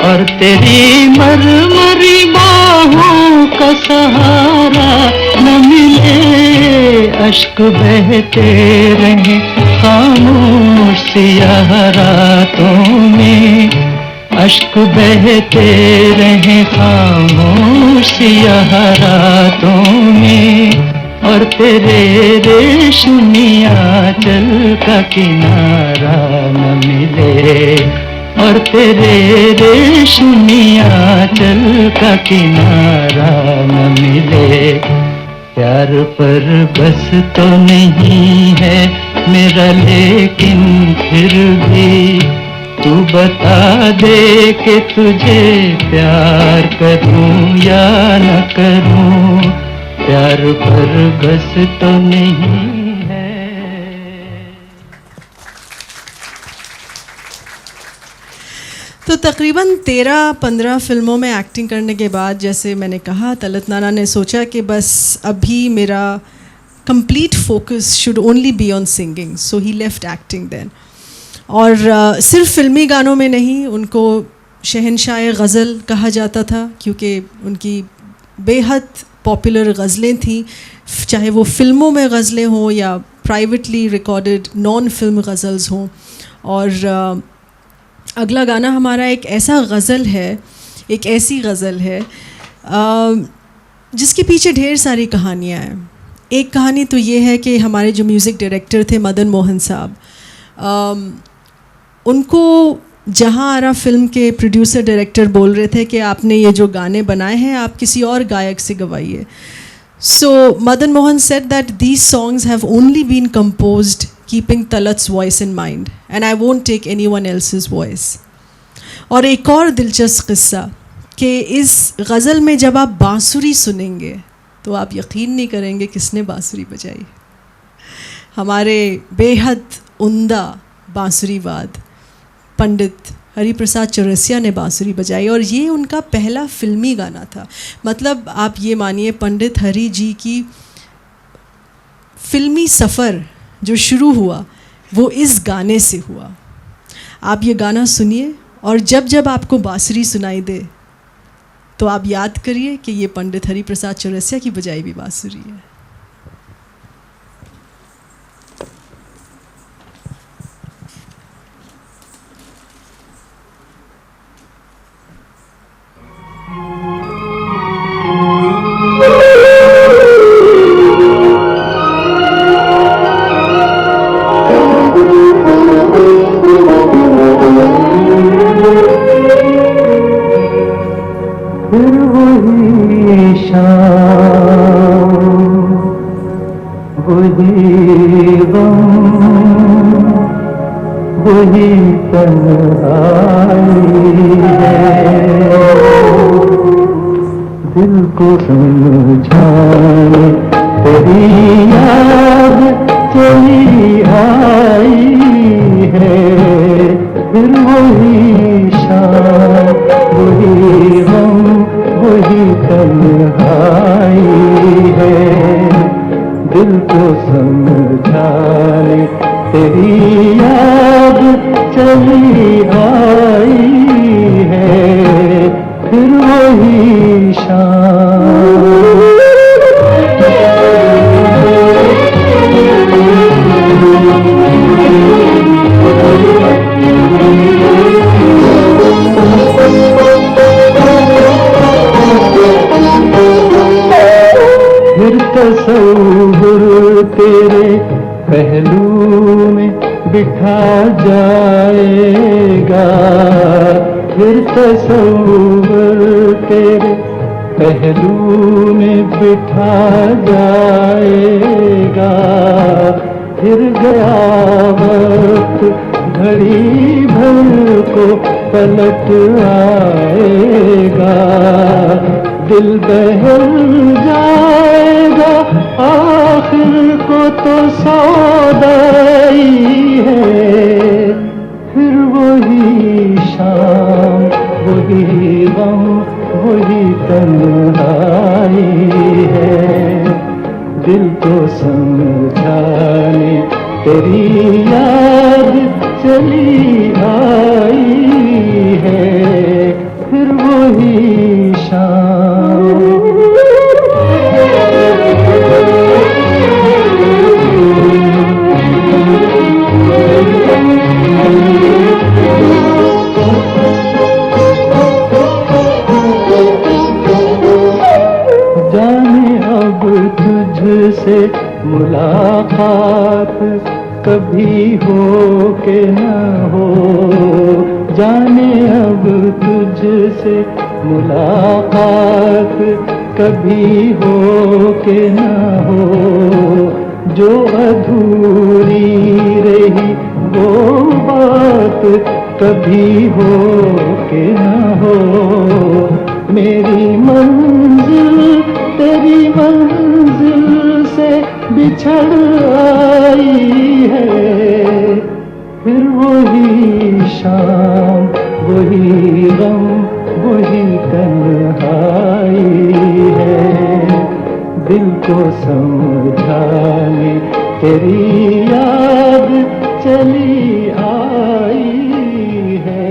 और तेरी मरमरी बाहों का सहारा न मिले। अश्क बहते रहे खामोश सियाह रातों में, अश्क बहते रहे खामोश सियाह रातों में, और तेरे रेशमी आंचल का किनारा न मिले, और तेरे रेशमी आंचल का किनारा न मिले। प्यार पर बस तो नहीं है मेरा, लेकिन फिर भी तू बता दे कि तुझे प्यार करूं या न करूं। प्यार पर बस तो नहीं है। तो तकरीबन 13-15 फिल्मों में एक्टिंग करने के बाद, जैसे मैंने कहा, तलत नाना ने सोचा कि बस अभी मेरा complete focus should only be on singing, so he left acting then. और सिर्फ फिल्मी गानों में नहीं, उनको शहनशाह गज़ल कहा जाता था, क्योंकि उनकी बेहद पॉपुलर गज़लें थीं, चाहे वो फिल्मों में गज़लें हों या privately recorded non film ghazals हों। और अगला गाना हमारा एक ऐसा गज़ल है, एक ऐसी गज़ल है जिसके पीछे ढेर सारी कहानियाँ हैं। एक कहानी तो ये है कि हमारे जो म्यूज़िक डायरेक्टर थे मदन मोहन साहब, उनको जहाँ आरा फिल्म के प्रोड्यूसर डायरेक्टर बोल रहे थे कि आपने ये जो गाने बनाए हैं आप किसी और गायक से गवाइए। So Madan Mohan said that these songs have only been composed keeping Talat's voice in mind and I won't take anyone else's voice. और एक और दिलचस्प किस्सा कि इस गज़ल में जब आप बांसुरी सुनेंगे तो आप यकीन नहीं करेंगे किसने बांसुरी बजाई। हमारे बेहद उम्दा बांसुरीवाद पंडित हरिप्रसाद चौरसिया ने बांसुरी बजाई और ये उनका पहला फिल्मी गाना था। मतलब आप ये मानिए पंडित हरि जी की फिल्मी सफ़र जो शुरू हुआ वो इस गाने से हुआ। आप ये गाना सुनिए और जब जब आपको बांसुरी सुनाई दे तो आप याद करिए कि ये पंडित हरिप्रसाद चौरसिया की बजाई भी बांसुरी है। वही तन्हाई है, दिल को समझाने तेरी याद चली आई है। फिर वही शाम वही गम वही तन्हाई है, दिल को समझाने तेरी याद चली आई है। फिर वही शाम फिर तसव्वुर तेरे पहलू में बिठा जाएगा, फिर तसव्वुर तेरे पहलू में बिठा जाएगा। फिर गया वक्त घड़ी भर को पलट आएगा, दिल बहल जाएगा आखिर को तो सौदाई है। फिर वही शाम वही गम वही तन्हाई है, दिल को समझाने तेरी याद चली आई है। फिर वही शाम जाने अब तुझसे मुलाकात कभी हो के न हो, जाने अब तुझसे मुलाकात कभी हो के न हो। जो अधूरी रही वो बात कभी हो के न हो। मेरी मंजिल तेरी मंजिल से बिछड़ आई है। फिर वही शाम वही गम वही तन्हाई है, दिल को समझाने तेरी याद चली आई है।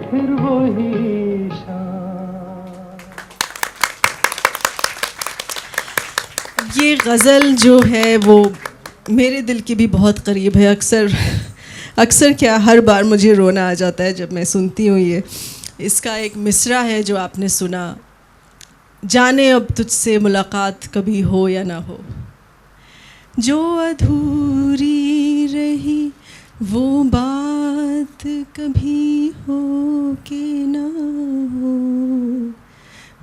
फिर वही शाम। ये गज़ल जो है वो मेरे दिल के भी बहुत करीब है। अक्सर अक्सर क्या हर बार मुझे रोना आ जाता है जब मैं सुनती हूँ ये। इसका एक मिसरा है जो आपने सुना, जाने अब तुझसे मुलाकात कभी हो या ना हो, जो अधूरी रही वो बात कभी हो के ना हो,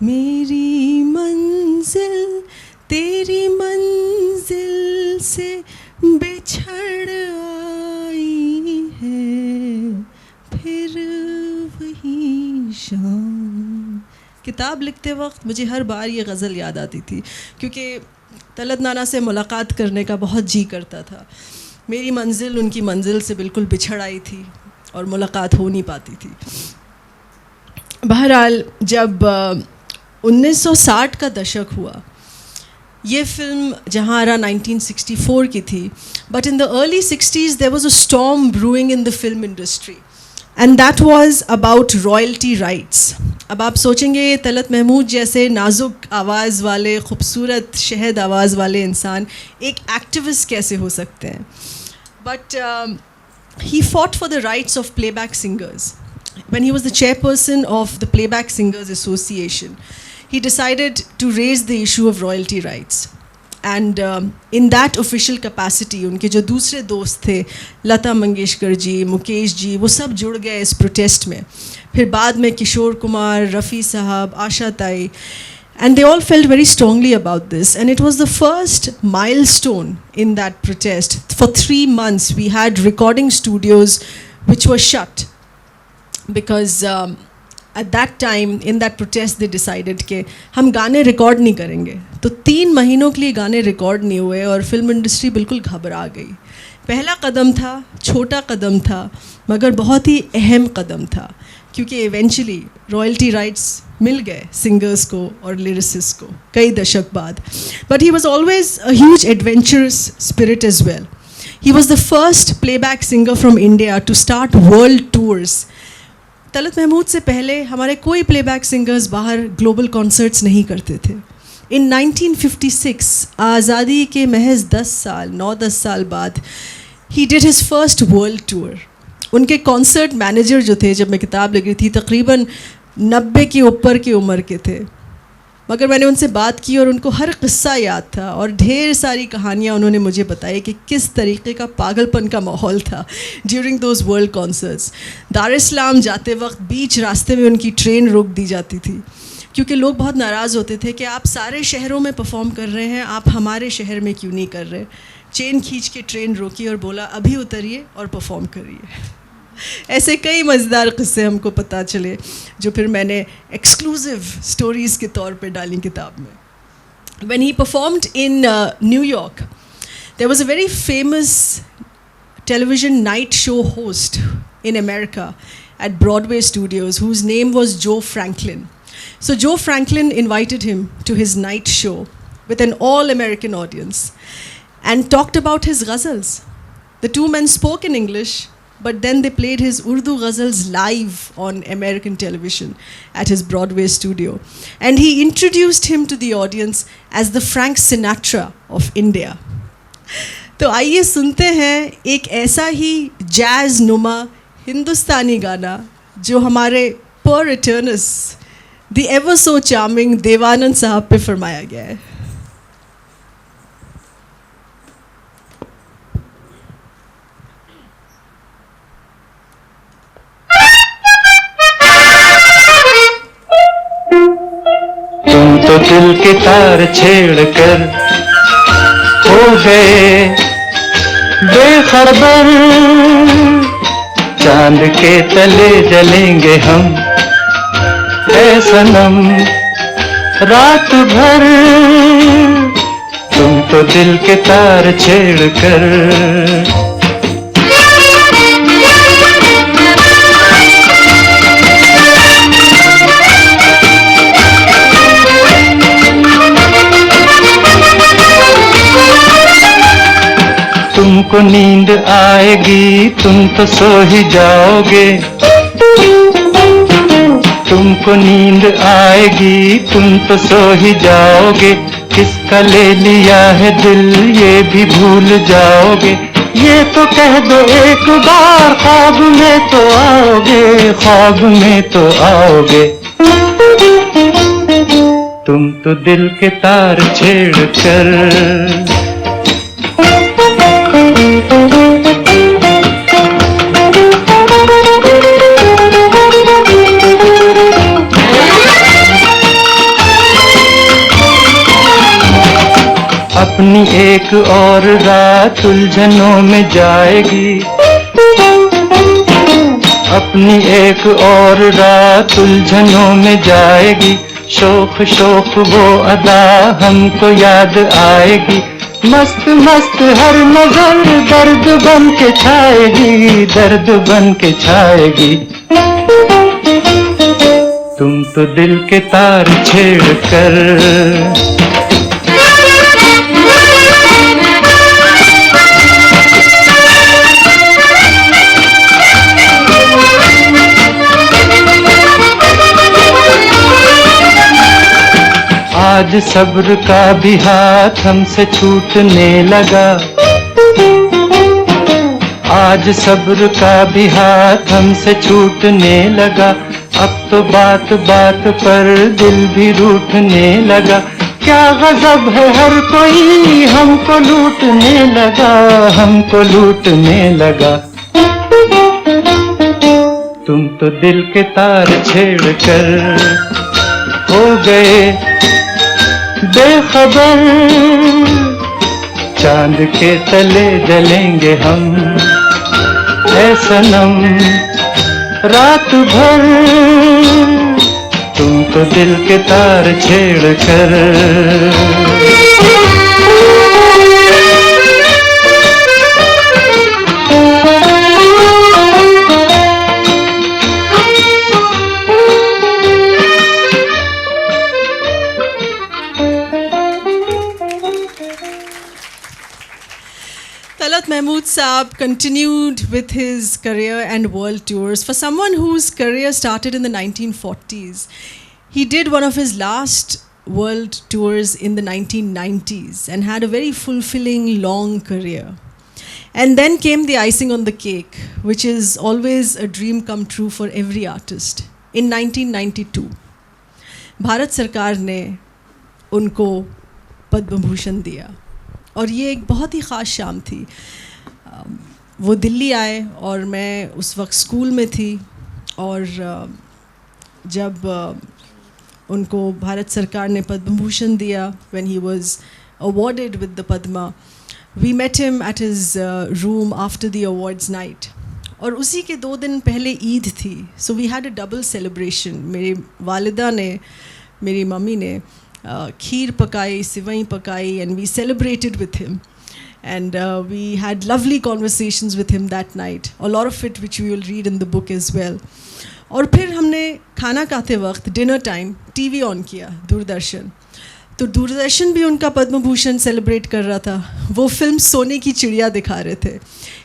मेरी मंजिल तेरी मंजिल से बिछड़ आई है, फिर वही शाम। किताब लिखते वक्त मुझे हर बार ये गज़ल याद आती थी, क्योंकि तलत नाना से मुलाकात करने का बहुत जी करता था। मेरी मंजिल उनकी मंजिल से बिल्कुल बिछड़ आई थी और मुलाकात हो नहीं पाती थी। बहरहाल जब 1960 का दशक हुआ, ये फिल्म जहांरा 1964 की थी, but in the early 60s there was a storm brewing in the film industry, and that was about royalty rights. अब आप सोचेंगे तलत महमूद जैसे नाजुक आवाज़ वाले, खूबसूरत शहद आवाज़ वाले इंसान एक एक्टिविस्ट कैसे हो सकते हैं, but he fought for the rights of playback singers. When he was the chairperson of the Playback Singers Association, he decided to raise the issue of royalty rights. And in that official capacity, उनके जो दूसरे दोस्त थे, लता मंगेशकर जी, मुकेश जी, वो सब जुड़ गए इस प्रोटेस्ट में। फिर बाद में किशोर कुमार, रफ़ी साहब, आशा ताई, and they all felt very strongly about this. And it was the first milestone in that protest. For 3 months, we had recording studios which were shut because at that time in that protest they decided कि हम गाने record नहीं करेंगे। तो 3 महीनों के लिए गाने रिकॉर्ड नहीं हुए और फिल्म इंडस्ट्री बिल्कुल घबरा गई। पहला कदम था, छोटा कदम था, मगर बहुत ही अहम कदम था, क्योंकि इवेंचुअली रॉयल्टी राइट्स मिल गए सिंगर्स को और लिरिसिस्ट को कई दशक बाद। But he was always a huge adventurous spirit as well. He was the first playback singer from India to start world tours. Talat Mahmood से पहले हमारे कोई प्लेबैक सिंगर्स बाहर ग्लोबल कॉन्सर्ट्स नहीं करते थे। इन 1956 आज़ादी के महज 9-10 साल बाद he did his first world tour. उनके कॉन्सर्ट मैनेजर जो थे, जब मैं किताब लिख रही थी, तकरीबन 90 के ऊपर की उम्र के थे, मगर मैंने उनसे बात की और उनको हर किस्सा याद था और ढेर सारी कहानियाँ उन्होंने मुझे बताई कि किस तरीके का पागलपन का माहौल था ड्यूरिंग दोज वर्ल्ड कॉन्सर्ट्स। दार इस्लाम जाते वक्त बीच रास्ते में उनकी ट्रेन रोक दी जाती थी, क्योंकि लोग बहुत नाराज़ होते थे कि आप सारे शहरों में परफॉर्म कर रहे हैं, आप हमारे शहर में क्यों नहीं कर रहे। चेन खींच के ट्रेन रोकी और बोला अभी उतरिए और परफॉर्म करिए। ऐसे कई मज़ेदार क़िस्से हमको पता चले जो फिर मैंने एक्सक्लूसिव स्टोरीज़ के तौर पे डाली किताब में। When he performed in New York, there was a very famous television night show host in America at Broadway Studios whose name was Joe Franklin. So Joe Franklin invited him to his night show with an all-American audience and talked about his ghazals. The two men spoke in English, but then they played his Urdu ghazals live on American television at his Broadway studio. And he introduced him to the audience as the Frank Sinatra of India. तो आइए सुनते हैं एक ऐसा ही jazz नुमा हिंदुस्तानी गाना जो हमारे पर eternals the ever so charming Dev Anand sahab पे फरमाया गया है। तो दिल के तार छेड़ कर हो गए बेखबर, चांद के तले जलेंगे हम ऐ सनम रात भर। तुम तो दिल के तार छेड़ कर तुमको नींद आएगी, तुम तो सो ही जाओगे। तुमको नींद आएगी, तुम तो सो ही जाओगे। किसका ले लिया है दिल ये भी भूल जाओगे। ये तो कह दो एक बार, ख्वाब में तो आओगे, ख्वाब में तो आओगे। तुम तो दिल के तार छेड़ कर अपनी एक और रात उलझनों में जाएगी, अपनी एक और रात उलझनों में जाएगी। शोख शोख वो अदा हमको याद आएगी, मस्त मस्त हर नजर दर्द बन के छाएगी, दर्द बन के छाएगी। तुम तो दिल के तार छेड़ कर आज सब्र का भी हाथ हमसे छूटने लगा, आज सब्र का भी हाथ हमसे छूटने लगा। अब तो बात बात पर दिल भी रूठने लगा। क्या गजब है हर कोई हमको लूटने लगा, हमको लूटने लगा। तुम तो दिल के तार छेड़ कर हो गए बेखबर, चांद के तले जलेंगे हम ऐ सनम रात भर। तुम तो दिल के तार छेड़ कर Talat Mahmood Saab continued with his career and world tours. For someone whose career started in the 1940s, he did one of his last world tours in the 1990s and had a very fulfilling long career. And then came the icing on the cake, which is always a dream come true for every artist. In 1992, Bharat सरकार ने उनको पद्म भूषण दिया और ये एक बहुत ही ख़ास शाम थी। वो दिल्ली आए और मैं उस वक्त स्कूल में थी और जब उनको भारत सरकार ने पद्म भूषण दिया, when he was awarded with the Padma, we met him at his room after the awards night. और उसी के 2 दिन पहले ईद थी, so we had a double celebration. मेरी वालिदा ने, मेरी मम्मी ने खीर पकाई, सिवई पकाई, and we celebrated with him. And we had lovely conversations with him that night. A lot of it which we will read in the book as well. और फिर हमने खाना खाते वक्त डिनर टाइम टीवी ऑन किया, दूरदर्शन। तो दूरदर्शन भी उनका पद्म भूषण सेलिब्रेट कर रहा था। वो फिल्म सोने की चिड़िया दिखा रहे थे।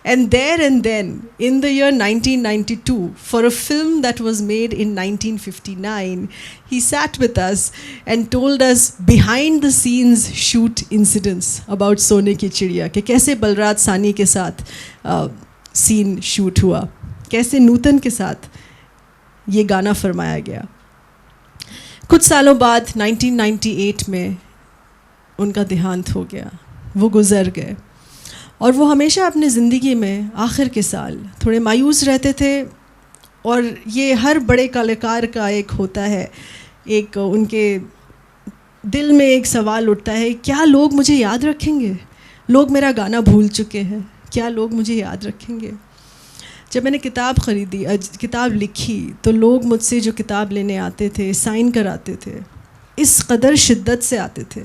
And there and then, in the year 1992, for a film that was made in 1959, he sat with us and told us behind the scenes shoot incidents about सोने की चिड़िया, कि कैसे बलराज सानी के साथ सीन शूट हुआ, कैसे नूतन के साथ ये गाना फरमाया गया। कुछ सालों बाद 1998 में उनका देहांत हो गया, वो गुज़र गए। और वो हमेशा अपने ज़िंदगी में आखिर के साल थोड़े मायूस रहते थे। और ये हर बड़े कलाकार का एक होता है, एक उनके दिल में एक सवाल उठता है, क्या लोग मुझे याद रखेंगे? लोग मेरा गाना भूल चुके हैं, क्या लोग मुझे याद रखेंगे? जब मैंने किताब ख़रीदी, किताब लिखी, तो लोग मुझसे जो किताब लेने आते थे, साइन कराते थे, इस कदर शिद्दत से आते थे।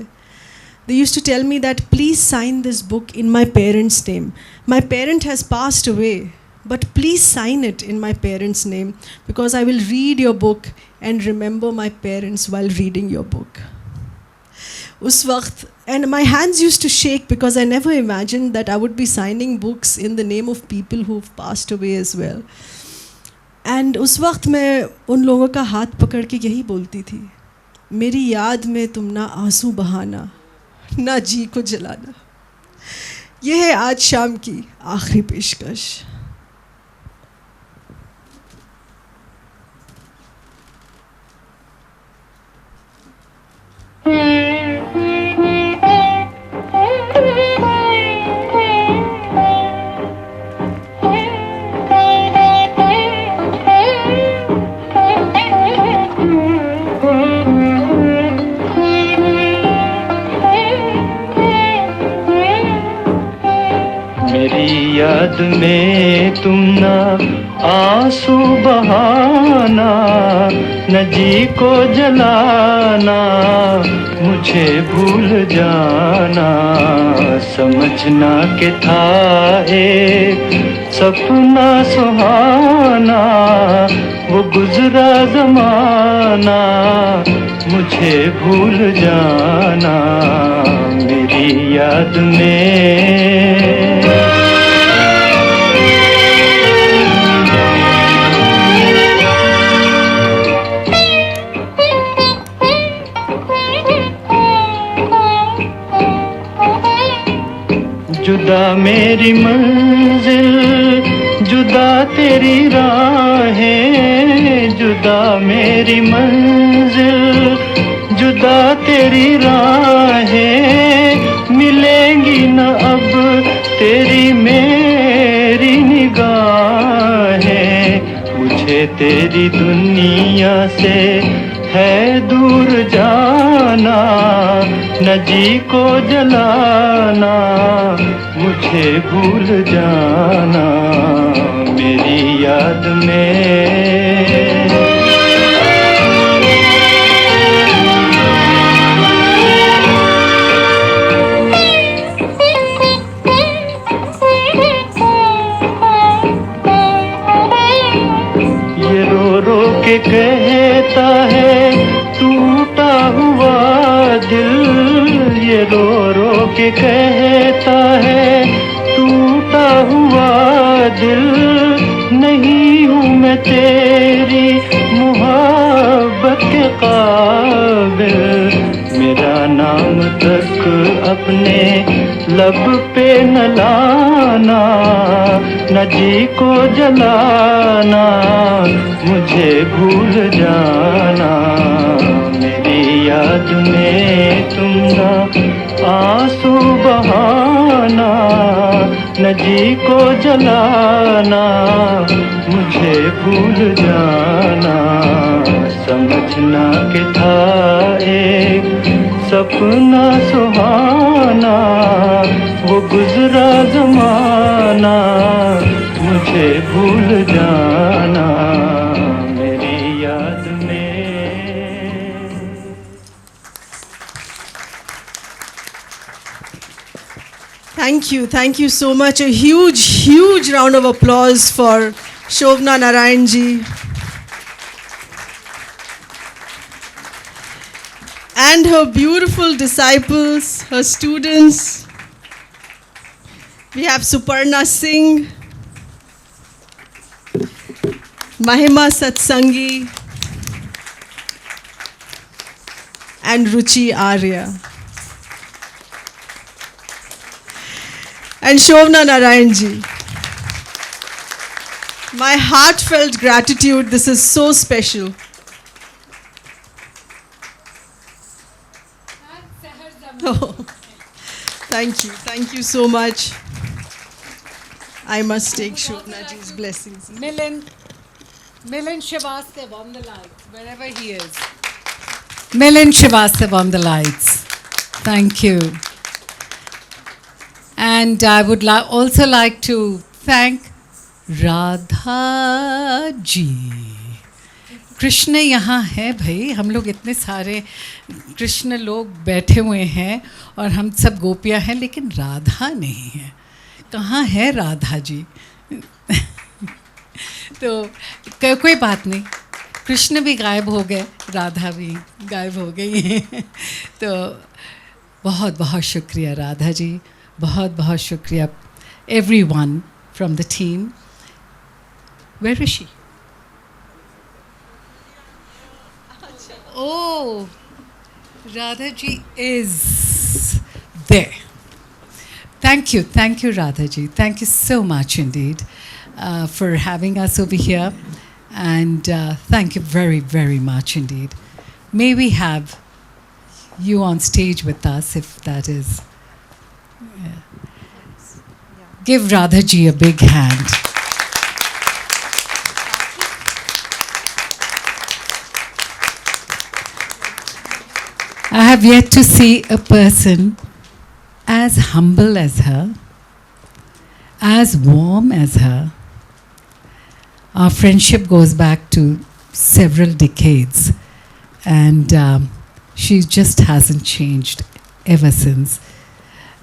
They used to tell me that please sign this book in my parents' name. My parent has passed away, but please sign it in my parents' name because I will read your book and remember my parents while reading your book. उस वक्त, and my hands used to shake because I never imagined that I would be signing books in the name of people who've passed away as well. And उस वक्त मैं उन लोगों का हाथ पकड़ के यही बोलती थी, मेरी याद में तुम ना आंसू बहाना, ना जी को जलाना। ये है आज शाम की आखिरी पेशकश। मेरी याद में तुम ना आंसू बहाना, न जी को जलाना, मुझे भूल जाना। समझना के था एक सपना सुहाना, वो गुजरा जमाना, मुझे भूल जाना। मेरी याद में जुदा मेरी मंजिल, जुदा तेरी राहें, जुदा मेरी मंजिल, जुदा तेरी राहें, मिलेंगी न अब तेरी मेरी निगाहें। मुझे तेरी दुनिया से है दूर जाना, न जी को जलाना, मुझे भूल जाना। मेरी याद में के कहता है टूटा हुआ दिल, ये रो रो के कहता है टूटा हुआ दिल। नहीं हूँ मैं तेरी मोहब्बत के काबिल, मेरा नाम तक अपने लब पे न लाना, न जी को जलाना, मुझे भूल जाना। मेरी याद में तुम ना आंसू बहाना, न जी को जलाना, मुझे भूल जाना। समझना के था एक सपना सुहाना, वो गुजरा जमाना, मुझे भूल जाना। मेरी याद में Thank you so much. A huge round of applause for Shobna Narayan ji. And her beautiful disciples, her students. We have Suparna Singh, Mahima Satsangi, and Ruchi Arya. And Shobna Narayan ji. My heartfelt gratitude. This is so special. Oh, thank you so much. I must take Shobna ji's blessings. Milind Srivastav on the lights, wherever he is. Milind Srivastav on the lights. Thank you. And I would also like to thank Radha ji. Krishna यहाँ है भाई, हम लोग इतने सारे कृष्ण लोग बैठे हुए हैं और हम सब गोपियाँ हैं, लेकिन राधा नहीं है. कहाँ है राधा जी? तो कोई बात नहीं, कृष्ण भी गायब हो गए, राधा भी गायब हो गई है. तो बहुत बहुत शुक्रिया राधा जी, बहुत बहुत शुक्रिया everyone from the team. Where is she? Oh, Radha ji is there. Thank Thank you, Radhaji. Thank you so much indeed for having us over here, and thank you very, very much indeed. May we have you on stage with us, if that is. Give Radhaji a big hand. I have yet to see a person as humble as her, as warm as her. Our friendship goes back to several decades, and she just hasn't changed ever since.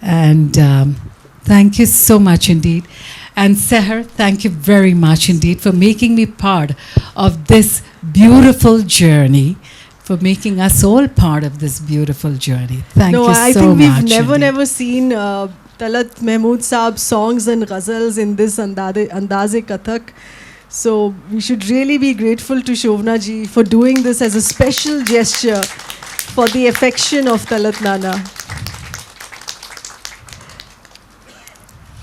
And thank you so much indeed. And Seher, thank you very much indeed for making me part of this beautiful journey, for making us all part of this beautiful journey. Thank you so much. I think we've indeed. never seen Talat Mahmood Saab songs and ghazals in this Andaze Kathak. So we should really be grateful to Shobna ji for doing this as a special gesture for the affection of Talat Nana.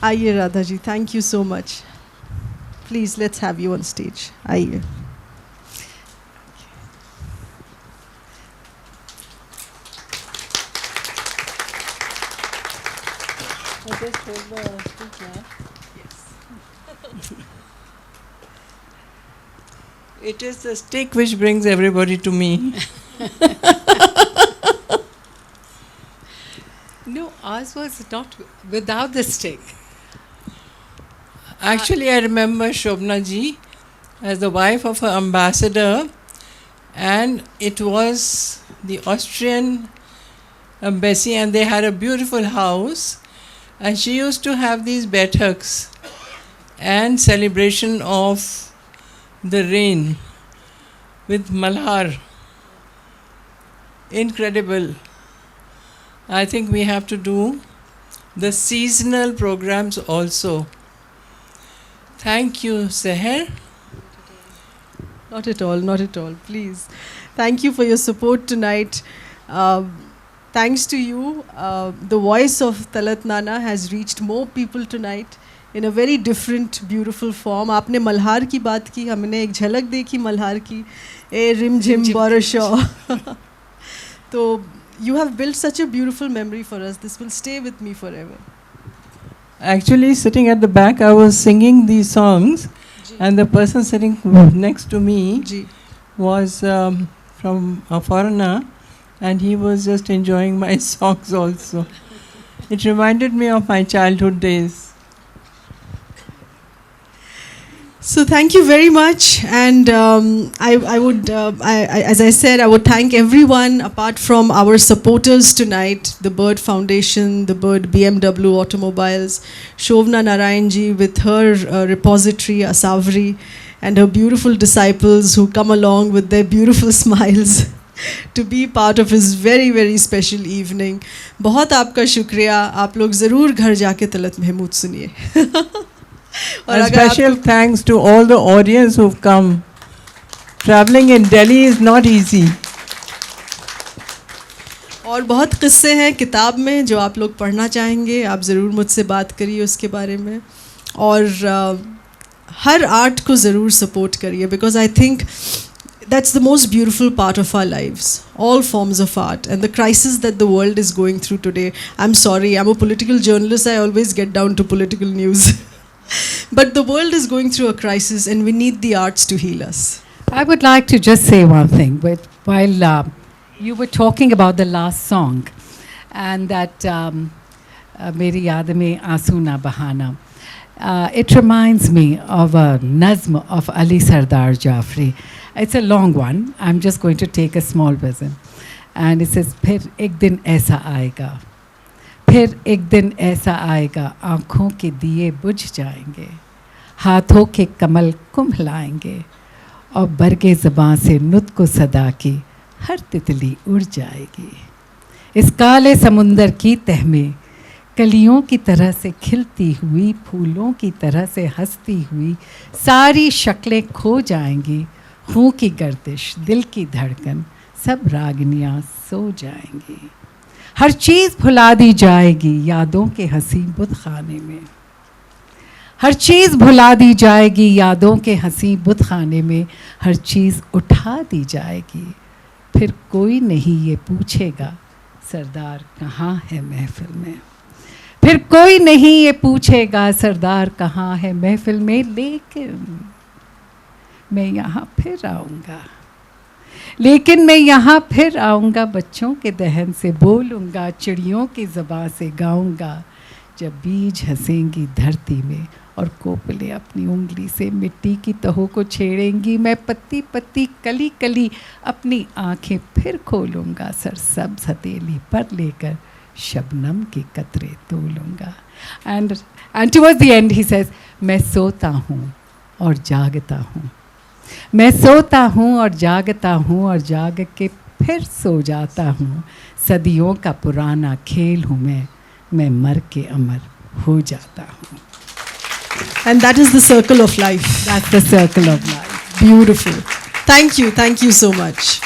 Aiye Radha ji, thank you so much. Please, let's have you on stage. Aiye. It is the stick which brings everybody to me. No, ours was not without the stick. Actually, I remember Shobna ji as the wife of an ambassador, and it was the Austrian embassy, and they had a beautiful house, and she used to have these baithaks and celebration of the rain with malhar. Incredible. I think we have to do the seasonal programs also. Thank you, Seher. Not at all, not at all. Please. Thank you for your support tonight. Thanks to you, the voice of Talat Nana has reached more people tonight in a very different, beautiful form. आपने मल्हार की बात की, हमने एक झलक देखी मल्हार की, ए rim झिम बरसो. तो you have built such a beautiful memory for us. This will stay with me forever. Actually, sitting at the back, I was singing these songs, and the person sitting next to me was from a foreigner, and he was just enjoying my songs also. It reminded me of my childhood days. So thank you very much, and I would, as I said, I would thank everyone apart from our supporters tonight, the Bird Foundation, the Bird BMW Automobiles, Shobna Narayanji with her repository, Asavri, and her beautiful disciples who come along with their beautiful smiles to be part of his very, very special evening. बहुत आपका शुक्रिया. आप लोग ज़रूर घर जाके तलत महमूद सुनिए. A special thanks to all the audience who've come. Traveling in Delhi is not easy. और बहुत किस्से हैं किताब में जो आप लोग पढ़ना चाहेंगे. आप ज़रूर मुझसे बात करिए उसके बारे में. और हर आर्ट को ज़रूर सपोर्ट करिए, because I think that's the most beautiful part of our lives. All forms of art and the crisis that the world is going through today. I'm sorry, I'm a political journalist. I always get down to political news. But the world is going through a crisis and we need the arts to heal us. I would like to just say one thing. While you were talking about the last song and that Meri Yaad Mein Aansu Na Bahana, it reminds me of a nazm of Ali Sardar Jafri. It's a long one. I'm just going to take a small version. And it says, फिर एक दिन ऐसा आएगा, फिर एक दिन ऐसा आएगा, आँखों के दिए बुझ जाएंगे, हाथों के कमल कुम्हलाएंगे, और बरगे ज़बां से नुत्क सदा की हर तितली उड़ जाएगी. इस काले समुंदर की तह में कलियों की तरह से खिलती हुई, फूलों की तरह से हंसती हुई सारी शक्लें खो जाएंगी. खूं की गर्दिश, दिल की धड़कन, सब रागनियाँ सो जाएंगी. हर चीज़ भुला दी जाएगी यादों के हंसी बुत खाने में। हर चीज़ भुला दी जाएगी यादों के हंसी बुत खाने में। हर चीज़ उठा दी जाएगी, फिर कोई नहीं ये पूछेगा सरदार कहाँ है महफिल में। फिर कोई नहीं ये पूछेगा सरदार कहाँ है महफिल में। लेकिन मैं यहाँ फिर आऊँगा, लेकिन मैं यहाँ फिर आऊँगा, बच्चों के दहन से बोलूँगा, चिड़ियों की ज़बां से गाऊँगा। जब बीज हंसेंगी धरती में और कोपले अपनी उंगली से मिट्टी की तहों को छेड़ेंगी, मैं पत्ती पत्ती कली कली अपनी आंखें फिर खोलूँगा, सरसब्ज हथेली पर लेकर शबनम के कतरे तोलूँगा। And towards the end he says, मैं सोता हूँ और जागता हूँ, मैं सोता हूँ और जागता हूँ और जाग के फिर सो जाता हूँ। सदियों का पुराना खेल हूँ मैं मर के अमर हो जाता हूँ। And that is the circle of life. That's the circle of life. Beautiful. Thank you so much.